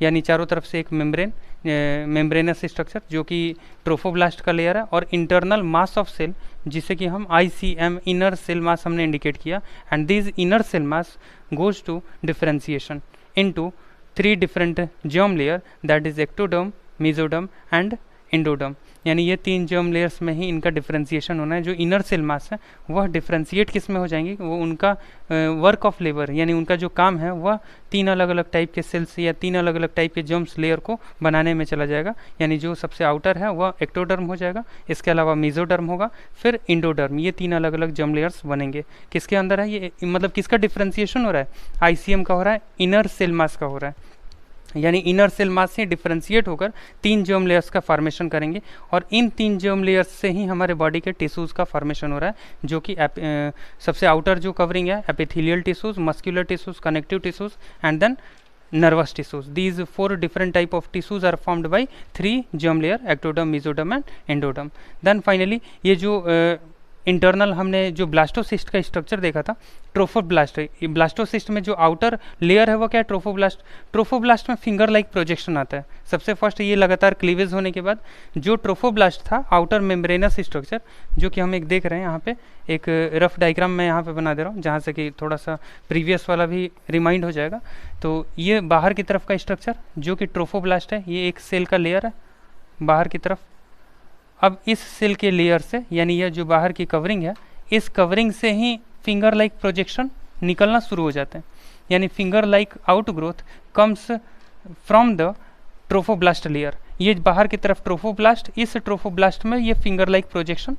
[SPEAKER 1] यानी चारों तरफ से एक मेम्ब्रेनस स्ट्रक्चर जो कि ट्रोफोब्लास्ट का लेयर है, और इंटरनल मास ऑफ सेल जिसे कि हम ICM इनर सेल मास हमने इंडिकेट किया, and this inner cell mass goes to differentiation into 3 different germ layer, that is ectoderm, mesoderm and endoderm. यानी ये 3 जर्म लेयर्स में ही इनका डिफरेंशिएशन होना है। जो इनर सेल मास है वह डिफरेंशिएट किस में हो जाएंगे, वो उनका वर्क ऑफ लेबर यानी उनका जो काम है वह 3 अलग अलग टाइप के सेल्स या 3 अलग अलग टाइप के जर्म्स लेयर को बनाने में चला जाएगा। यानी जो सबसे आउटर है वह एक्टोडर्म हो जाएगा, इसके अलावा मेसोडर्म होगा, फिर एंडोडर्म, ये 3 अलग अलग जर्म लेयर्स बनेंगे। किसके अंदर है ये, मतलब किसका डिफरेंशिएशन हो रहा है, ICM का हो रहा है, इनर सेल मास का हो रहा है। यानी इनर सेल मास से डिफरेंशिएट होकर 3 जर्म लेयर्स का फॉर्मेशन करेंगे, और इन 3 जर्म लेयर्स से ही हमारे बॉडी के टिश्यूज़ का फॉर्मेशन हो रहा है, जो कि सबसे आउटर जो कवरिंग है epithelial tissues, muscular tissues, connective tissues and then nervous tissues. These 4 different type of tissues are formed by 3 germ layer, ectoderm, mesoderm and endoderm. Then finally ये जो इंटरनल हमने जो ब्लास्टोसिस्ट का स्ट्रक्चर देखा था, trophoblast है। ये ब्लास्टोसिस्ट में जो आउटर लेयर है वो क्या है, ट्रोफोब्लास्ट। ट्रोफोब्लास्ट में फिंगर लाइक प्रोजेक्शन आता है। सबसे फर्स्ट ये लगातार क्लीवेज होने के बाद जो ट्रोफोब्लास्ट था, आउटर मेम्ब्रेनस स्ट्रक्चर, जो कि हम एक देख रहे हैं यहाँ पे, एक रफ डायग्राम मैं यहाँ पे बना दे रहा हूँ, जहाँ से कि थोड़ा सा प्रीवियस वाला भी रिमाइंड हो जाएगा। तो ये बाहर की तरफ का स्ट्रक्चर जो कि ट्रोफोब्लास्ट है, ये एक सेल का लेयर है बाहर की तरफ। अब इस सेल के लेयर से, यानी यह जो बाहर की कवरिंग है, इस कवरिंग से ही फिंगर लाइक प्रोजेक्शन निकलना शुरू हो जाते हैं। यानी finger like outgrowth comes from the trophoblast layer. ये बाहर की तरफ ट्रोफोब्लास्ट, इस ट्रोफोब्लास्ट में ये फिंगर लाइक प्रोजेक्शन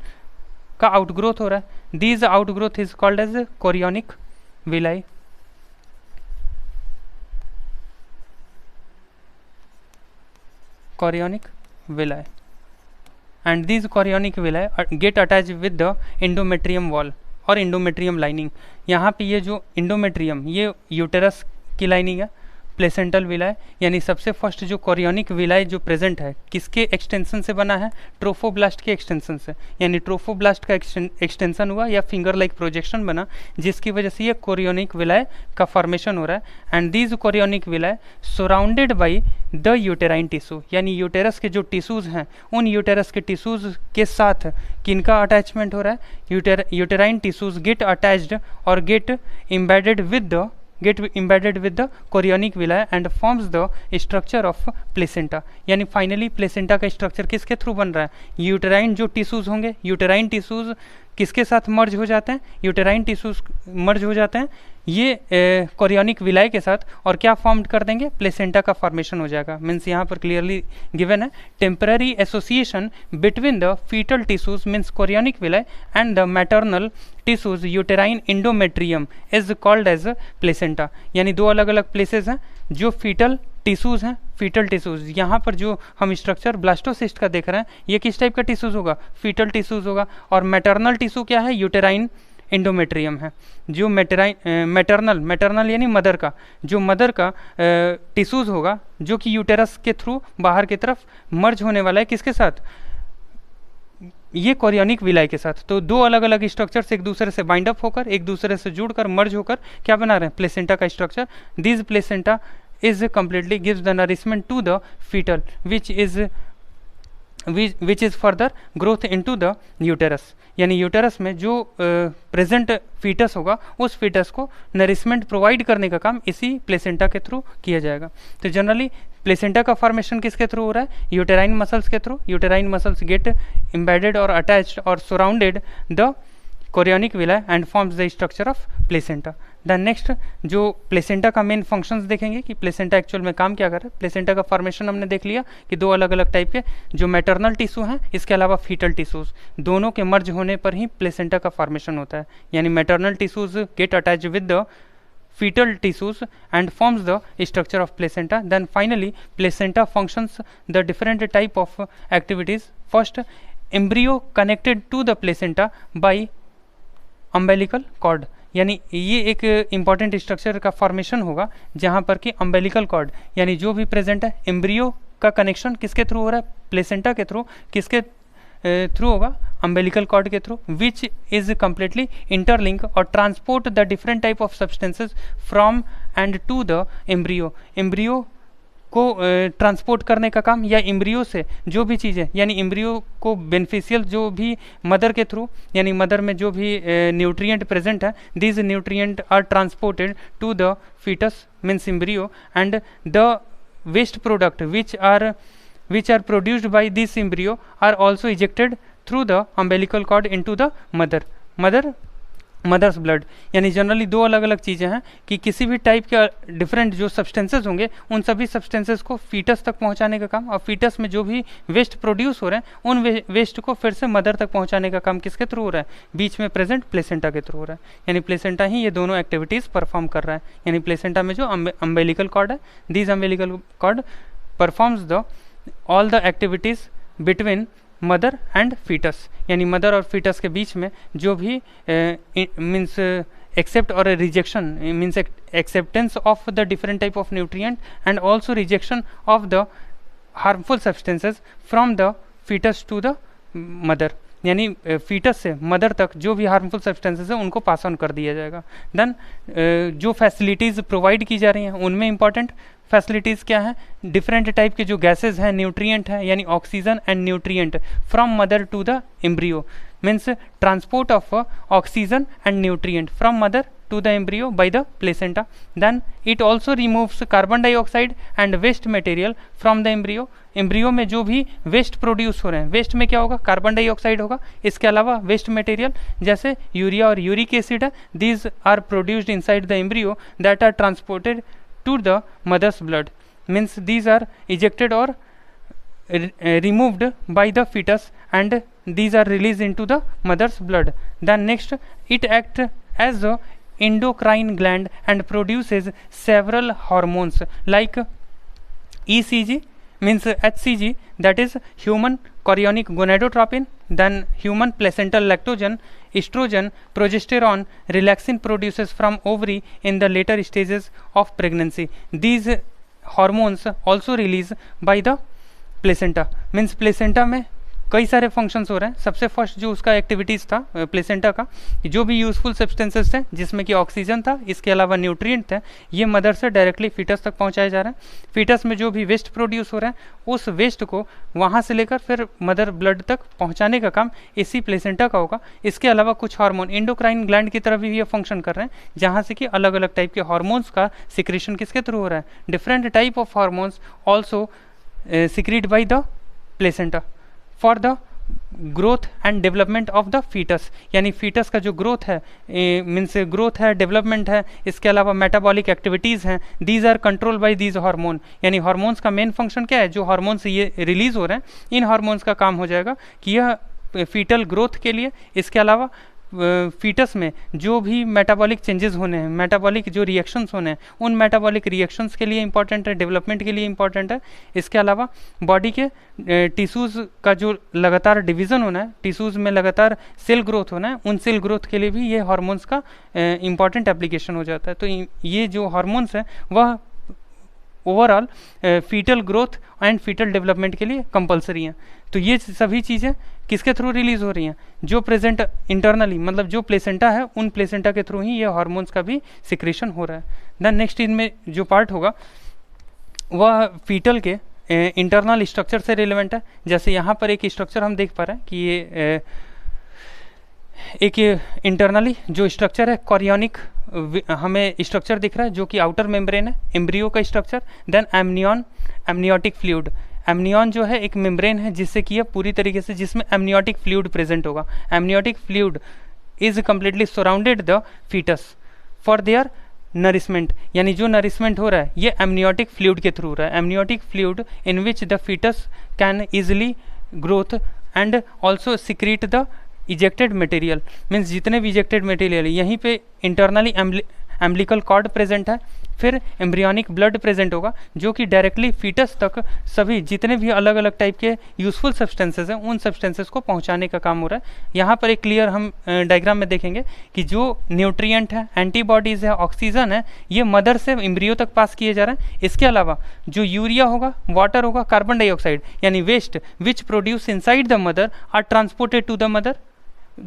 [SPEAKER 1] का आउटग्रोथ हो रहा है। This outgrowth is called as chorionic villi. Chorionic villi, and these chorionic villi get attached with the endometrium wall और endometrium lining। यहाँ पे ये जो endometrium, ये यूटेरस की लाइनिंग है, प्लेसेंटल विलाय, यानी सबसे फर्स्ट जो कोरियोनिक विलाय जो प्रेजेंट है किसके एक्सटेंशन से बना है, ट्रोफोब्लास्ट के एक्सटेंशन से। यानी ट्रोफोब्लास्ट का एक्सटेंशन हुआ या फिंगर लाइक प्रोजेक्शन बना, जिसकी वजह से ये कोरियोनिक विलाय का फॉर्मेशन हो रहा है। And these chorionic विलाय surrounded by the uterine tissue, यानी यूटेरस के जो टिश्यूज हैं उन यूटेरस के टिश्यूज के साथ किनका अटैचमेंट हो रहा है, यूटेराइन टिश्यूज गेट अटैच्ड और get embedded with the chorionic villi and forms the structure of placenta। यानी फाइनली प्लेसेंटा का स्ट्रक्चर किसके थ्रू बन रहा है, यूटेराइन जो टिश्यूज होंगे, यूटेराइन टिश्यूज किसके साथ मर्ज हो जाते हैं, यूटेराइन टिश्यूज मर्ज हो जाते हैं ये कोरियोनिक विलाय के साथ, और क्या फॉर्म कर देंगे, प्लेसेंटा का फॉर्मेशन हो जाएगा। मीन्स यहाँ पर क्लियरली गिवन है, temporary association between the foetal tissues means chorionic villi and the maternal tissues uterine endometrium is called as placenta. यानी 2 अलग अलग प्लेसेस हैं जो फीटल टिश्यूज हैं, फीटल टिश्यूज। यहाँ पर जो हम स्ट्रक्चर ब्लास्टोसिस्ट का देख रहे हैं ये किस टाइप का टिश्यूज होगा, फीटल टिश्यूज होगा। और मैटरनल टिश्यू क्या है, यूटेराइन एंडोमेट्रियम है। जो मैटरनल यानी मदर का, जो मदर का टिश्यूज होगा जो कि यूटेरस के थ्रू बाहर की तरफ मर्ज होने वाला है, किसके साथ, ये कोरियोनिक विलाय के साथ। तो 2 अलग अलग स्ट्रक्चर्स एक दूसरे से बाइंड अप होकर, एक दूसरे से जुड़कर, मर्ज होकर क्या बना रहे हैं, प्लेसेंटा का structure. This placenta is completely gives the nourishment to the fetal which is which is further growth into the uterus, यानी यूटेरस में जो प्रेजेंट फीटस होगा उस फीटस को नरिशमेंट प्रोवाइड करने का काम इसी प्लेसेंटा के थ्रू किया जाएगा। तो जनरली प्लेसेंटा का फॉर्मेशन किसके थ्रू हो रहा है? यूटेराइन मसल्स के through. Uterine muscles get embedded और अटैच्ड और surrounded the chorionic villi and forms the structure of placenta. The next जो प्लेसेंटा का मेन फंक्शंस देखेंगे कि प्लेसेंटा एक्चुअल में काम क्या कर रहा है। प्लेसेंटा का फॉर्मेशन हमने देख लिया कि दो अलग अलग टाइप के जो मैटरनल टिश्यू हैं, इसके अलावा फीटल टिश्यूज, दोनों के मर्ज होने पर ही प्लेसेंटा का फॉर्मेशन होता है। यानी maternal tissues get attach with the fetal tissues and forms the structure of placenta. Then finally placenta functions the different type of activities. First, embryo connected to the placenta by umbilical cord, यानी ये एक important structure का formation होगा जहाँ पर कि umbilical cord यानी जो भी प्रेजेंट है, एम्ब्रियो का कनेक्शन किसके थ्रू हो रहा है? प्लेसेंटा के थ्रू। किसके थ्रू होगा? अम्बेलिकल कॉर्ड के through, which is completely interlink और transport the different type of substances from and to the embryo. Embryo को ट्रांसपोर्ट करने का काम, या एम्ब्रियो से जो भी चीज़ें, यानी एम्ब्रियो को बेनिफिशियल जो भी मदर के थ्रू, यानी मदर में जो भी न्यूट्रिएंट प्रेजेंट है, these nutrient are transported to the foetus means embryo and the waste product which are produced by this embryo are also ejected through the umbilical cord into the mother's blood. यानी generally दो अलग अलग चीज़ें हैं कि किसी भी type के डिफरेंट जो सब्सटेंसेस होंगे उन सभी सब्सटेंसेस को फीटस तक पहुंचाने का काम, और फीटस में जो भी वेस्ट प्रोड्यूस हो रहे हैं उन वेस्ट को फिर से मदर तक पहुंचाने का काम किसके थ्रू हो रहा है? बीच में प्रेजेंट प्लेसेंटा के थ्रू हो रहा है। यानी प्लेसेंटा ही ये दोनों एक्टिविटीज़ परफॉर्म कर रहा है। यानी प्लेसेंटा में जो अम्बेलिकल कॉर्ड है, these umbilical cord performs the all the activities between mother and foetus, यानी मदर और फीटस के बीच में जो भी मीन्स एक्सेप्ट और rejection means acceptance of the different type of nutrient and also rejection of the harmful substances from the foetus to the mother, यानी foetus से मदर तक जो भी हार्मफुल सब्सटेंसेस है उनको पास ऑन कर दिया जाएगा। देन जो फैसिलिटीज़ प्रोवाइड की जा रही हैं उनमें इंपॉर्टेंट फैसिलिटीज़ क्या है? डिफरेंट टाइप के जो गैसेज हैं, न्यूट्रिएंट हैं, यानी oxygen and nutrient from mother to the embryo, means transport of oxygen and nutrient from mother to the embryo by the placenta. Then it also removes carbon dioxide and waste material from the embryo. Embryo में जो भी waste produce हो रहे हैं, waste में क्या होगा? Carbon dioxide होगा। इसके अलावा वेस्ट मटेरियल जैसे यूरिया और यूरिक एसिड है, these are produced inside the embryo that are transported to the mother's blood, means these are ejected और removed by the fetus and these are released into the mother's blood. Then next it acts as a endocrine gland and produces several hormones like ECG means HCG, that is human chorionic gonadotropin, then human placental lactogen, estrogen, progesterone, relaxin produces from ovary in the later stages of pregnancy. These hormones also released by the placenta, means placenta में कई सारे functions हो रहे हैं। सबसे first जो उसका activities था प्लेसेंटा का, जो भी यूजफुल सब्सटेंसेस थे जिसमें कि ऑक्सीजन था, इसके अलावा न्यूट्रिएंट थे, ये मदर से डायरेक्टली फीटस तक पहुंचाए जा रहे हैं। फीटस में जो भी वेस्ट प्रोड्यूस हो रहे हैं उस वेस्ट को वहाँ से लेकर फिर मदर ब्लड तक पहुँचाने का काम इसी प्लेसेंटा का होगा। इसके अलावा कुछ हार्मोन एंडोक्राइन ग्लैंड की तरफ भी ये फंक्शन कर रहे हैं, जहाँ से कि अलग अलग टाइप के हार्मोन्स का सिक्रेशन किसके थ्रू हो रहा है? Different type of hormones also secreted by the placenta for the growth and development of the fetus, यानी fetus का जो growth है मीन्स growth है, development है, इसके अलावा metabolic activities हैं, these are controlled by these hormone। यानी hormones का main function क्या है? जो hormones ये release हो रहे हैं, इन hormones का काम हो जाएगा कि यह fetal growth के लिए, इसके अलावा फीटस में जो भी मेटाबॉलिक चेंजेस होने हैं, मेटाबॉलिक जो रिएक्शंस होने हैं, उन मेटाबॉलिक रिएक्शंस के लिए इंपॉर्टेंट है, डेवलपमेंट के लिए इंपॉर्टेंट है। इसके अलावा बॉडी के टिश्यूज़ का जो लगातार डिवीज़न होना है, टिश्यूज़ में लगातार सेल ग्रोथ होना है, उन सेल ग्रोथ के लिए भी ये हार्मोन्स का इंपॉर्टेंट एप्लीकेशन हो जाता है। तो ये जो हार्मोन्स हैं वह overall foetal growth and foetal development के लिए कंपलसरी हैं। तो ये सभी चीज़ें किसके थ्रू रिलीज हो रही हैं? जो प्रेजेंट इंटरनली, मतलब जो प्लेसेंटा है उन प्लेसेंटा के थ्रू ही ये हार्मोन्स का भी सिक्रेशन हो रहा है। देन नेक्स्ट इनमें जो पार्ट होगा वह फीटल के इंटरनल स्ट्रक्चर से रिलेवेंट है। जैसे यहाँ पर एक स्ट्रक्चर हम देख पा रहे हैं कि ये एक इंटरनली जो स्ट्रक्चर है कॉरियोनिक हमें स्ट्रक्चर दिख रहा है जो कि आउटर मेम्ब्रेन है, एम्ब्रियो का structure. Then amnion, amniotic fluid. Amnion जो है एक मेम्ब्रेन है जिससे कि पूरी तरीके से जिसमें एमनियोटिक फ्लूइड प्रेजेंट होगा। Amniotic fluid is completely surrounded the foetus for their nourishment, यानी जो नरिशमेंट हो रहा है ये एमनियोटिक फ्लूइड के थ्रू हो रहा है। Amniotic fluid in which the foetus can easily growth and also secrete the ejected material. Means जितने भी इजेक्टेड मटेरियल यहीं पे इंटरनली एम्ब्लिकल कॉर्ड प्रेजेंट है, फिर एम्ब्रियोनिक ब्लड प्रेजेंट होगा जो कि डायरेक्टली फीटस तक सभी जितने भी अलग अलग टाइप के यूजफुल सब्सटेंसेस हैं उन सब्सटेंसेस को पहुंचाने का काम हो रहा है। यहाँ पर एक क्लियर हम डायग्राम में देखेंगे कि जो न्यूट्रिएंट है, एंटीबॉडीज़ है, ऑक्सीजन है, ये मदर से एम्ब्रियो तक पास किए जा रहे हैं। इसके अलावा जो यूरिया होगा, वाटर होगा, कार्बन डाइऑक्साइड यानी waste which produce inside the mother are transported to the mother.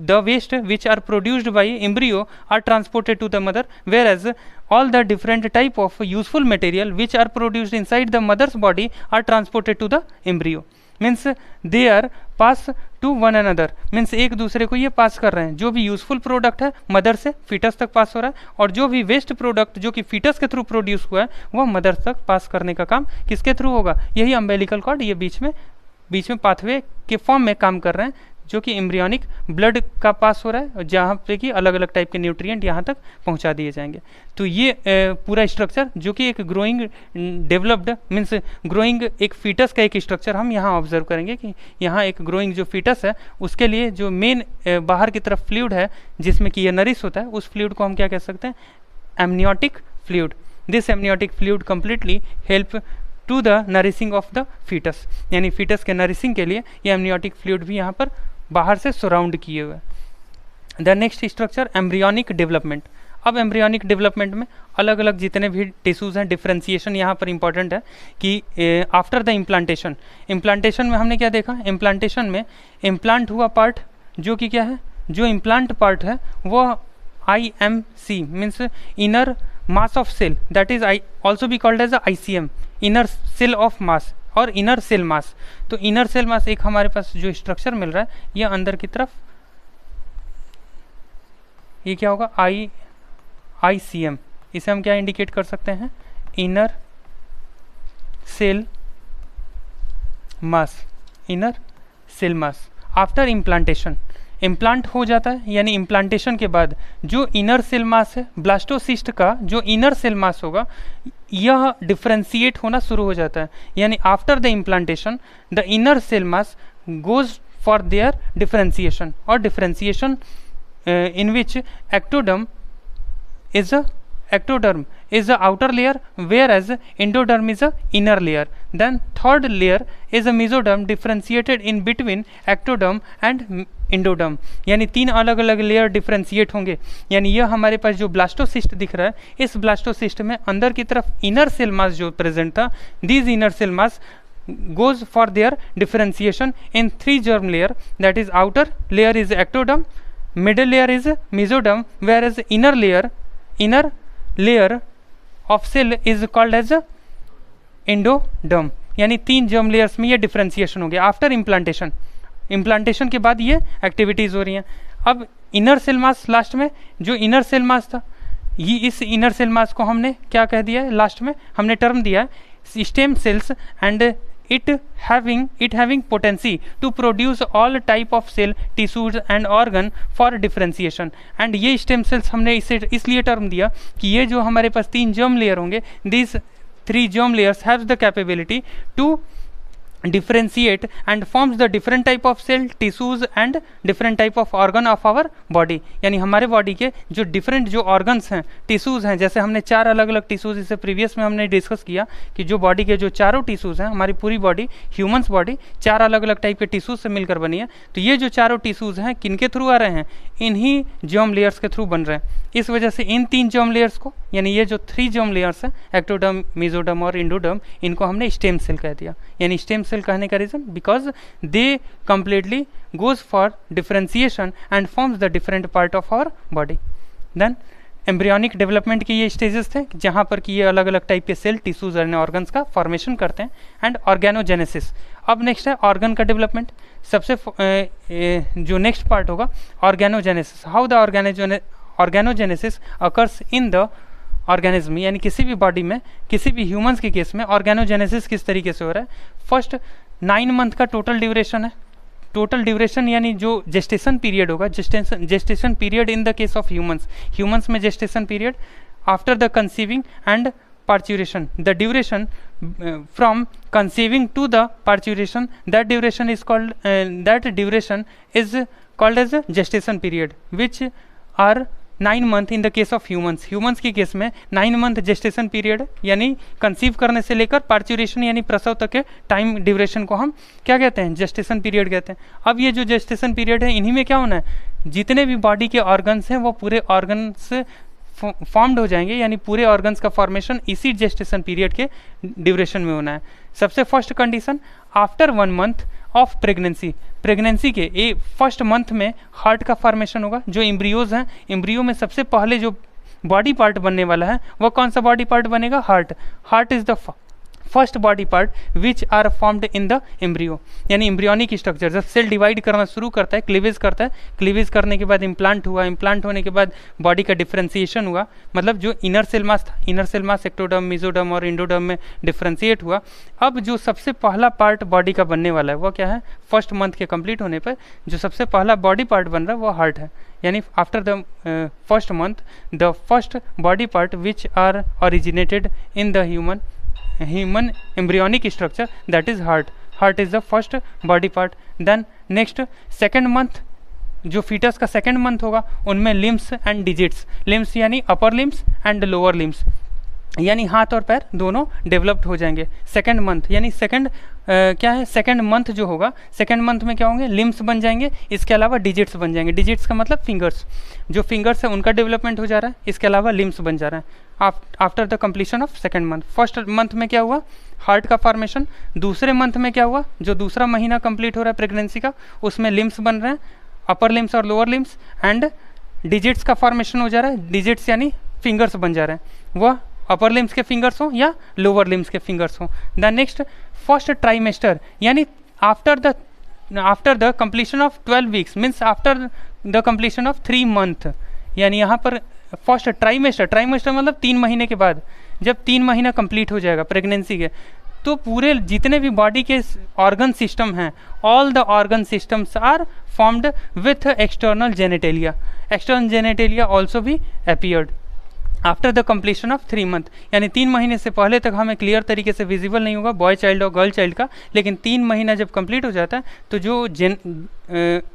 [SPEAKER 1] The waste which are produced by embryo are transported to the mother, whereas all the different type of useful material which are produced inside the mother's body are transported to the embryo. Means they are pass to one another, means एक दूसरे को ये पास कर रहे हैं। जो भी useful product है मदर से फीटस तक पास हो रहा है और जो भी वेस्ट प्रोडक्ट जो कि फीटस के थ्रू प्रोड्यूस हुआ है वह मदर तक पास करने का काम किसके थ्रू होगा? यही अम्बेलिकल कॉर्ड ये बीच में पाथवे के फॉर्म में काम कर रहे हैं जो कि एम्ब्रियोनिक ब्लड का पास हो रहा है, जहाँ पे कि अलग अलग टाइप के न्यूट्रिएंट यहाँ तक पहुँचा दिए जाएंगे। तो ये पूरा स्ट्रक्चर जो कि एक ग्रोइंग डेवलप्ड मीन्स ग्रोइंग एक फीटस का एक स्ट्रक्चर हम यहाँ ऑब्जर्व करेंगे कि यहाँ एक ग्रोइंग जो फीटस है उसके लिए जो मेन बाहर की तरफ फ्लूइड है जिसमें कि ये नरिश होता है, उस फ्लूइड को हम क्या कह सकते हैं? Amniotic fluid. This amniotic fluid completely help to the nourishing of the foetus, यानी फीटस के नरिशिंग के लिए ये एमनियोटिक फ्लूइड भी यहाँ पर बाहर से सराउंड किए हुए। The next structure embryonic development. अब एम्ब्रियोनिक डेवलपमेंट में अलग अलग जितने भी टिश्यूज़ हैं, डिफ्रेंसिएशन यहाँ पर इंपॉर्टेंट है कि आफ्टर द इम्प्लांटेशन, इम्प्लांटेशन में हमने क्या देखा? इम्प्लांटेशन में इम्प्लांट हुआ पार्ट जो कि क्या है? जो इम्प्लांट पार्ट है वो IMC means inner mass of cell, that is also be called as ICM, inner cell of mass और इनर सेल मास। तो इनर सेल मास एक हमारे पास जो स्ट्रक्चर मिल रहा है ये अंदर की तरफ ये क्या होगा? ICM। इसे हम क्या इंडिकेट कर सकते हैं? Inner cell mass, inner cell mass. After implantation, implant हो जाता है यानी इम्प्लांटेशन के बाद जो इनर सेल मास है ब्लास्टोसिस्ट का जो इनर सेल मास होगा यह डिफ्रेंशिएट होना शुरू हो जाता है, यानी after the implantation the inner cell mass goes for their differentiation, और differentiation in which ectoderm is the outer layer, whereas endoderm is a inner layer. Then third layer is a mesoderm differentiated in between ectoderm and endoderm, यानी तीन अलग अलग layer differentiate होंगे। यानी यह हमारे पास जो ब्लास्टोसिस्ट दिख रहा है, इस ब्लास्टोसिस्ट में अंदर की तरफ इनर सेल मास जो प्रेजेंट था, these inner cell mass goes for their differentiation in three germ layer, that is outer layer is ectoderm, middle layer is mesoderm, whereas inner layer of cell is called as endoderm। यानी तीन germ layers में ये differentiation हो गया after implantation. Implantation के बाद ये activities हो रही हैं। अब इनर सेल मास लास्ट में जो इनर सेल मास था, ये इस इनर सेल मास को हमने क्या कह दिया है, लास्ट में हमने टर्म दिया है stem cells and it having potency to produce all type of cell tissues and organ for differentiation। and ये stem cells हमने इसे इसलिए टर्म दिया कि ये जो हमारे पास तीन germ layer होंगे, these three germ layers have the capability to differentiate and forms the different type of cell tissues and different type of organ of our body। यानी हमारे बॉडी के जो डिफरेंट जो ऑर्गन्स हैं, टिश्यूज़ हैं, जैसे हमने चार अलग अलग टिश्यूज़ इससे प्रीवियस में हमने डिस्कस किया कि जो बॉडी के जो चारों टिश्यूज़ हैं, हमारी पूरी बॉडी ह्यूमन्स बॉडी चार अलग अलग टाइप के टिश्यूज़ से मिलकर बनी है। तो ये जो चारों टिश्यूज़ हैं किनके थ्रू आ रहे हैं, इन्हीं जर्म लेयर्स के थ्रू बन रहे हैं। इस वजह से इन तीन जर्म लेयर्स को, यानी ये जो थ्री जर्म लेयर्स हैं एक्टोडर्म, मेसोडर्म और इंडोडर्म, इनको हमने स्टेम सेल कह दिया। यानी स्टेम सेल कहने का reason because they completely goes for differentiation and forms the different part of our body। then embryonic development के ये स्टेजेस थे जहाँ पर कि ये अलग अलग टाइप के सेल, टिश्यूज एंड ऑर्गन्स का फॉर्मेशन करते हैं। एंड ऑर्गेनोजेनेसिस, अब नेक्स्ट है ऑर्गन का डेवलपमेंट। सबसे जो नेक्स्ट पार्ट होगा organogenesis, how the organogenesis occurs in the organism, यानी किसी भी बॉडी में, किसी भी ह्यूमंस के केस में ऑर्गेनोजेनेसिस किस तरीके से हो रहा है। फर्स्ट 9 मंथ का टोटल ड्यूरेशन है। टोटल ड्यूरेशन यानी जो जेस्टेशन पीरियड होगा, gestation period in the case of humans में gestation period after the conceiving and parturition, the duration from conceiving to the parturition, that duration is called as a gestation period, which are 9 month in the case of humans के case में 9 month gestation period है, यानी conceive करने से लेकर parturition यानी प्रसव तक के टाइम ड्यूरेशन को हम क्या कहते हैं, जेस्टेशन पीरियड कहते हैं। अब ये जो जेस्टेशन पीरियड है, इन्हीं में क्या होना है, जितने भी बॉडी के ऑर्गन्स हैं वो पूरे ऑर्गन्स फॉर्म्ड हो जाएंगे, यानी पूरे ऑर्गन्स का फॉर्मेशन इसी जेस्टेशन पीरियड के ड्यूरेशन में होना है। सबसे first condition, after 1 month of pregnancy के फर्स्ट मंथ में हार्ट का फॉर्मेशन होगा। जो एम्ब्रियोज हैं, एम्ब्रियो में सबसे पहले जो बॉडी पार्ट बनने वाला है वो कौन सा बॉडी पार्ट बनेगा, heart is the first body part which are formed in the embryo, यानी एम्ब्रियोनिक स्ट्रक्चर। जब सेल डिवाइड करना शुरू करता है, क्लीवेज करता है, क्लीवेज करने के बाद इम्प्लांट हुआ, इम्प्लांट होने के बाद बॉडी का डिफ्रेंसिएशन हुआ, मतलब जो इनर सेल मास था, inner cell mass ectoderm, mesoderm और इंडोडर्म में डिफ्रेंशिएट हुआ। अब जो सबसे पहला पार्ट बॉडी का बनने वाला है वो क्या है, फर्स्ट मंथ के कंप्लीट होने पर जो सबसे पहला बॉडी पार्ट बन रहा है वो हार्ट है, यानी after the first month the first body part which are originated in the human embryonic structure, that is heart is the first body part. then next second month, जो foetus का second month होगा उनमें limbs and digits, limbs यानी upper limbs and lower limbs, यानी हाथ और पैर दोनों डेवलप्ड हो जाएंगे सेकंड मंथ, यानी सेकंड क्या है, सेकंड मंथ जो होगा, सेकंड मंथ में क्या होंगे, लिम्स बन जाएंगे, इसके अलावा डिजिट्स बन जाएंगे। डिजिट्स का मतलब फिंगर्स, जो फिंगर्स है उनका डेवलपमेंट हो जा रहा है, इसके अलावा लिम्स बन जा रहा है after the completion of second month. First month में क्या हुआ, हार्ट का फॉर्मेशन। दूसरे मंथ में क्या हुआ, जो दूसरा महीना कंप्लीट हो रहा है प्रेगनेंसी का, उसमें लिम्स बन रहे हैं, अपर लिम्स और लोअर लिम्स, एंड डिजिट्स का फॉर्मेशन हो जा रहा है। डिजिट्स यानी फिंगर्स बन जा रहे हैं, वह अपर लिम्स के फिंगर्स हो या लोअर लिम्स के फिंगर्स हो। द नेक्स्ट फर्स्ट ट्राइमेस्टर, यानी after the completion of 12 weeks, means after the completion of 3 month, यानी यहाँ पर फर्स्ट ट्राइमेस्टर मतलब 3 महीने के बाद, जब 3 महीना कंप्लीट हो जाएगा प्रेगनेंसी के, तो पूरे जितने भी बॉडी के ऑर्गन सिस्टम हैं, all the organ systems are formed with external genitalia, external genitalia also भी appeared after the completion of 3 month, यानी 3 महीने से पहले तक हमें क्लियर तरीके से विजिबल नहीं होगा बॉय चाइल्ड और गर्ल चाइल्ड का, लेकिन 3 महीना जब कंप्लीट हो जाता है तो जो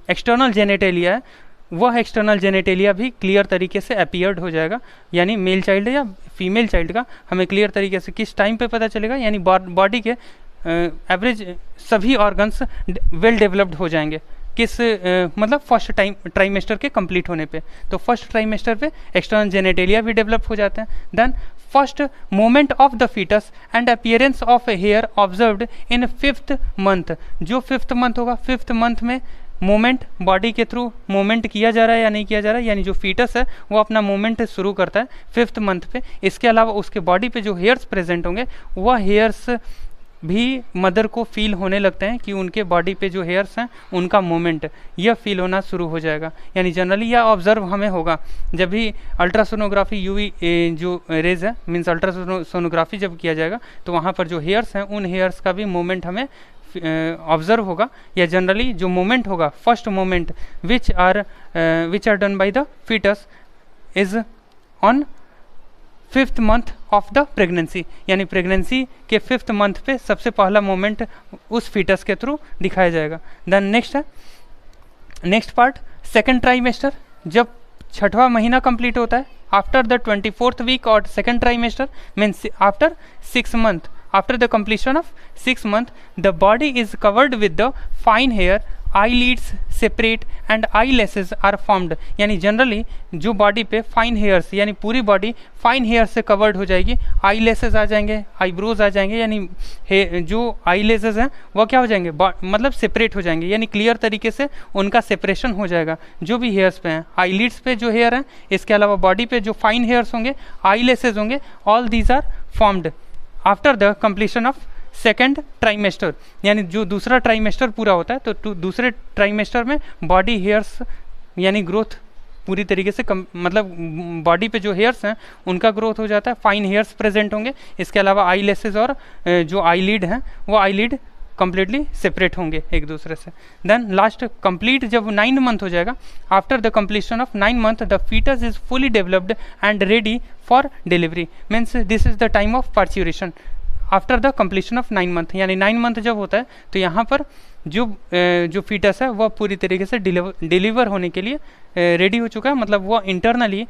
[SPEAKER 1] एक्सटर्नल जेनेटेलिया है वह एक्सटर्नल जेनेटेलिया भी क्लियर तरीके से अपीयर्ड हो जाएगा, यानी मेल चाइल्ड या फीमेल चाइल्ड का हमें क्लियर तरीके से किस टाइम पे पता चलेगा, यानी बॉडी के एवरेज सभी ऑर्गन्स वेल डेवलप्ड हो जाएंगे, किस मतलब फर्स्ट ट्राइमेस्टर के कंप्लीट होने पे। तो फर्स्ट ट्राइमेस्टर पे एक्सटर्नल जेनेटेलिया भी डेवलप हो जाते हैं। Then first moment of the foetus and appearance of hair observed in 5th month, जो 5th मंथ होगा, 5th मंथ में मूवमेंट बॉडी के थ्रू मूवमेंट किया जा रहा है या नहीं किया जा रहा है, यानी जो फीटस है वो अपना मूवमेंट शुरू करता है 5th मंथ पे। इसके अलावा उसके बॉडी पे जो हेयर्स प्रेजेंट होंगे वह हेयर्स भी मदर को फील होने लगते हैं कि उनके बॉडी पे जो हेयर्स हैं उनका मूवमेंट यह फील होना शुरू हो जाएगा, यानी जनरली यह ऑब्जर्व हमें होगा जब भी अल्ट्रासोनोग्राफी यूवी जो रेज है, मीन्स अल्ट्रासोनोग्राफी जब किया जाएगा तो वहाँ पर जो हेयर्स हैं उन हेयर्स का भी मूवमेंट हमें ऑब्जर्व होगा, या जनरली जो मोमेंट होगा first moment which are done by the foetus is on 5th month of the pregnancy, यानी प्रेगनेंसी के 5th मंथ पे सबसे पहला मोमेंट उस फीटस के थ्रू दिखाया जाएगा। Then next part second trimester, जब 6वां महीना कंप्लीट होता है आफ्टर द 24th वीक और second trimester means after 6 month, after the completion of 6 months the body is covered with the fine hair eyelids separate and eyelashes are formed, यानी generally जो body पे fine hairs, यानी पूरी body fine hair से covered हो जाएगी, आई laces आ जाएंगे, eyebrows आ जाएंगे, यानी जो आई लेसेस हैं वो क्या हो जाएंगे, मतलब सेपरेट हो जाएंगे, यानी क्लियर तरीके से उनका सेपरेशन हो जाएगा जो भी हेयर्स पे हैं। आई लीड्स पे जो हेयर हैं, इसके अलावा बॉडी पे जो फाइन हेयर्स होंगे, आई लेसेस होंगे, all these are formed after the completion of second trimester, यानी जो दूसरा ट्राइमेस्टर पूरा होता है तो दूसरे ट्राइमेस्टर में बॉडी हेयर्स यानी ग्रोथ पूरी तरीके से मतलब बॉडी पे जो हेयर्स हैं उनका ग्रोथ हो जाता है, फाइन हेयर्स प्रेजेंट होंगे, इसके अलावा आई लेसेस और जो आई लीड हैं वो आई लीड कंप्लीटली सेपरेट होंगे एक दूसरे से। देन लास्ट कंप्लीट जब 9 मंथ हो जाएगा, after the completion of 9 month the foetus is fully developed and ready for delivery, means this is the time of parturition after the completion of 9 month, यानी 9 month जब होता है तो यहाँ पर जो फीटस है वह पूरी तरीके से डिलीवर होने के लिए रेडी हो चुका है, मतलब वो इंटरनली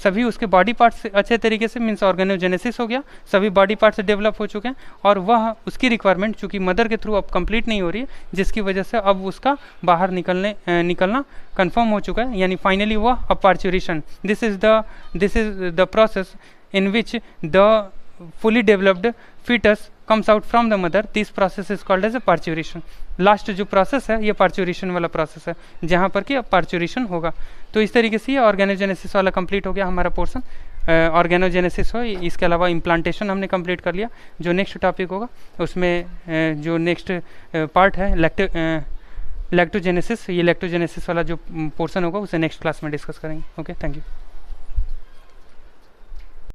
[SPEAKER 1] सभी उसके बॉडी पार्ट्स अच्छे तरीके से मीन्स ऑर्गेनोजेनेसिस हो गया, सभी बॉडी पार्ट्स डेवलप हो चुके हैं और वह उसकी रिक्वायरमेंट चूँकि मदर के थ्रू अब कंप्लीट नहीं हो रही है, जिसकी वजह से अब उसका बाहर निकलना कंफर्म हो चुका है, यानी फाइनली वह अब parturition, this is the process in which the fully developed fetus comes out from the mother. This process is called as a parturition. Last जो प्रोसेस है ये पार्च्यूरेशन वाला प्रोसेस है जहाँ पर कि अब पार्च्यूरेशन होगा। तो इस तरीके से ये ऑर्गेनोजेनेसिस वाला कंप्लीट हो गया हमारा पोर्सन, ऑर्गेनोजेनेसिस हो, इसके अलावा इम्प्लांटेशन हमने कंप्लीट कर लिया। जो नेक्स्ट टॉपिक होगा उसमें जो नेक्स्ट पार्ट है लैक्टोजेनेसिस, ये लैक्टोजेनेसिस वाला जो पोर्सन होगा उसे नेक्स्ट क्लास में डिस्कस करेंगे। Okay, thank you.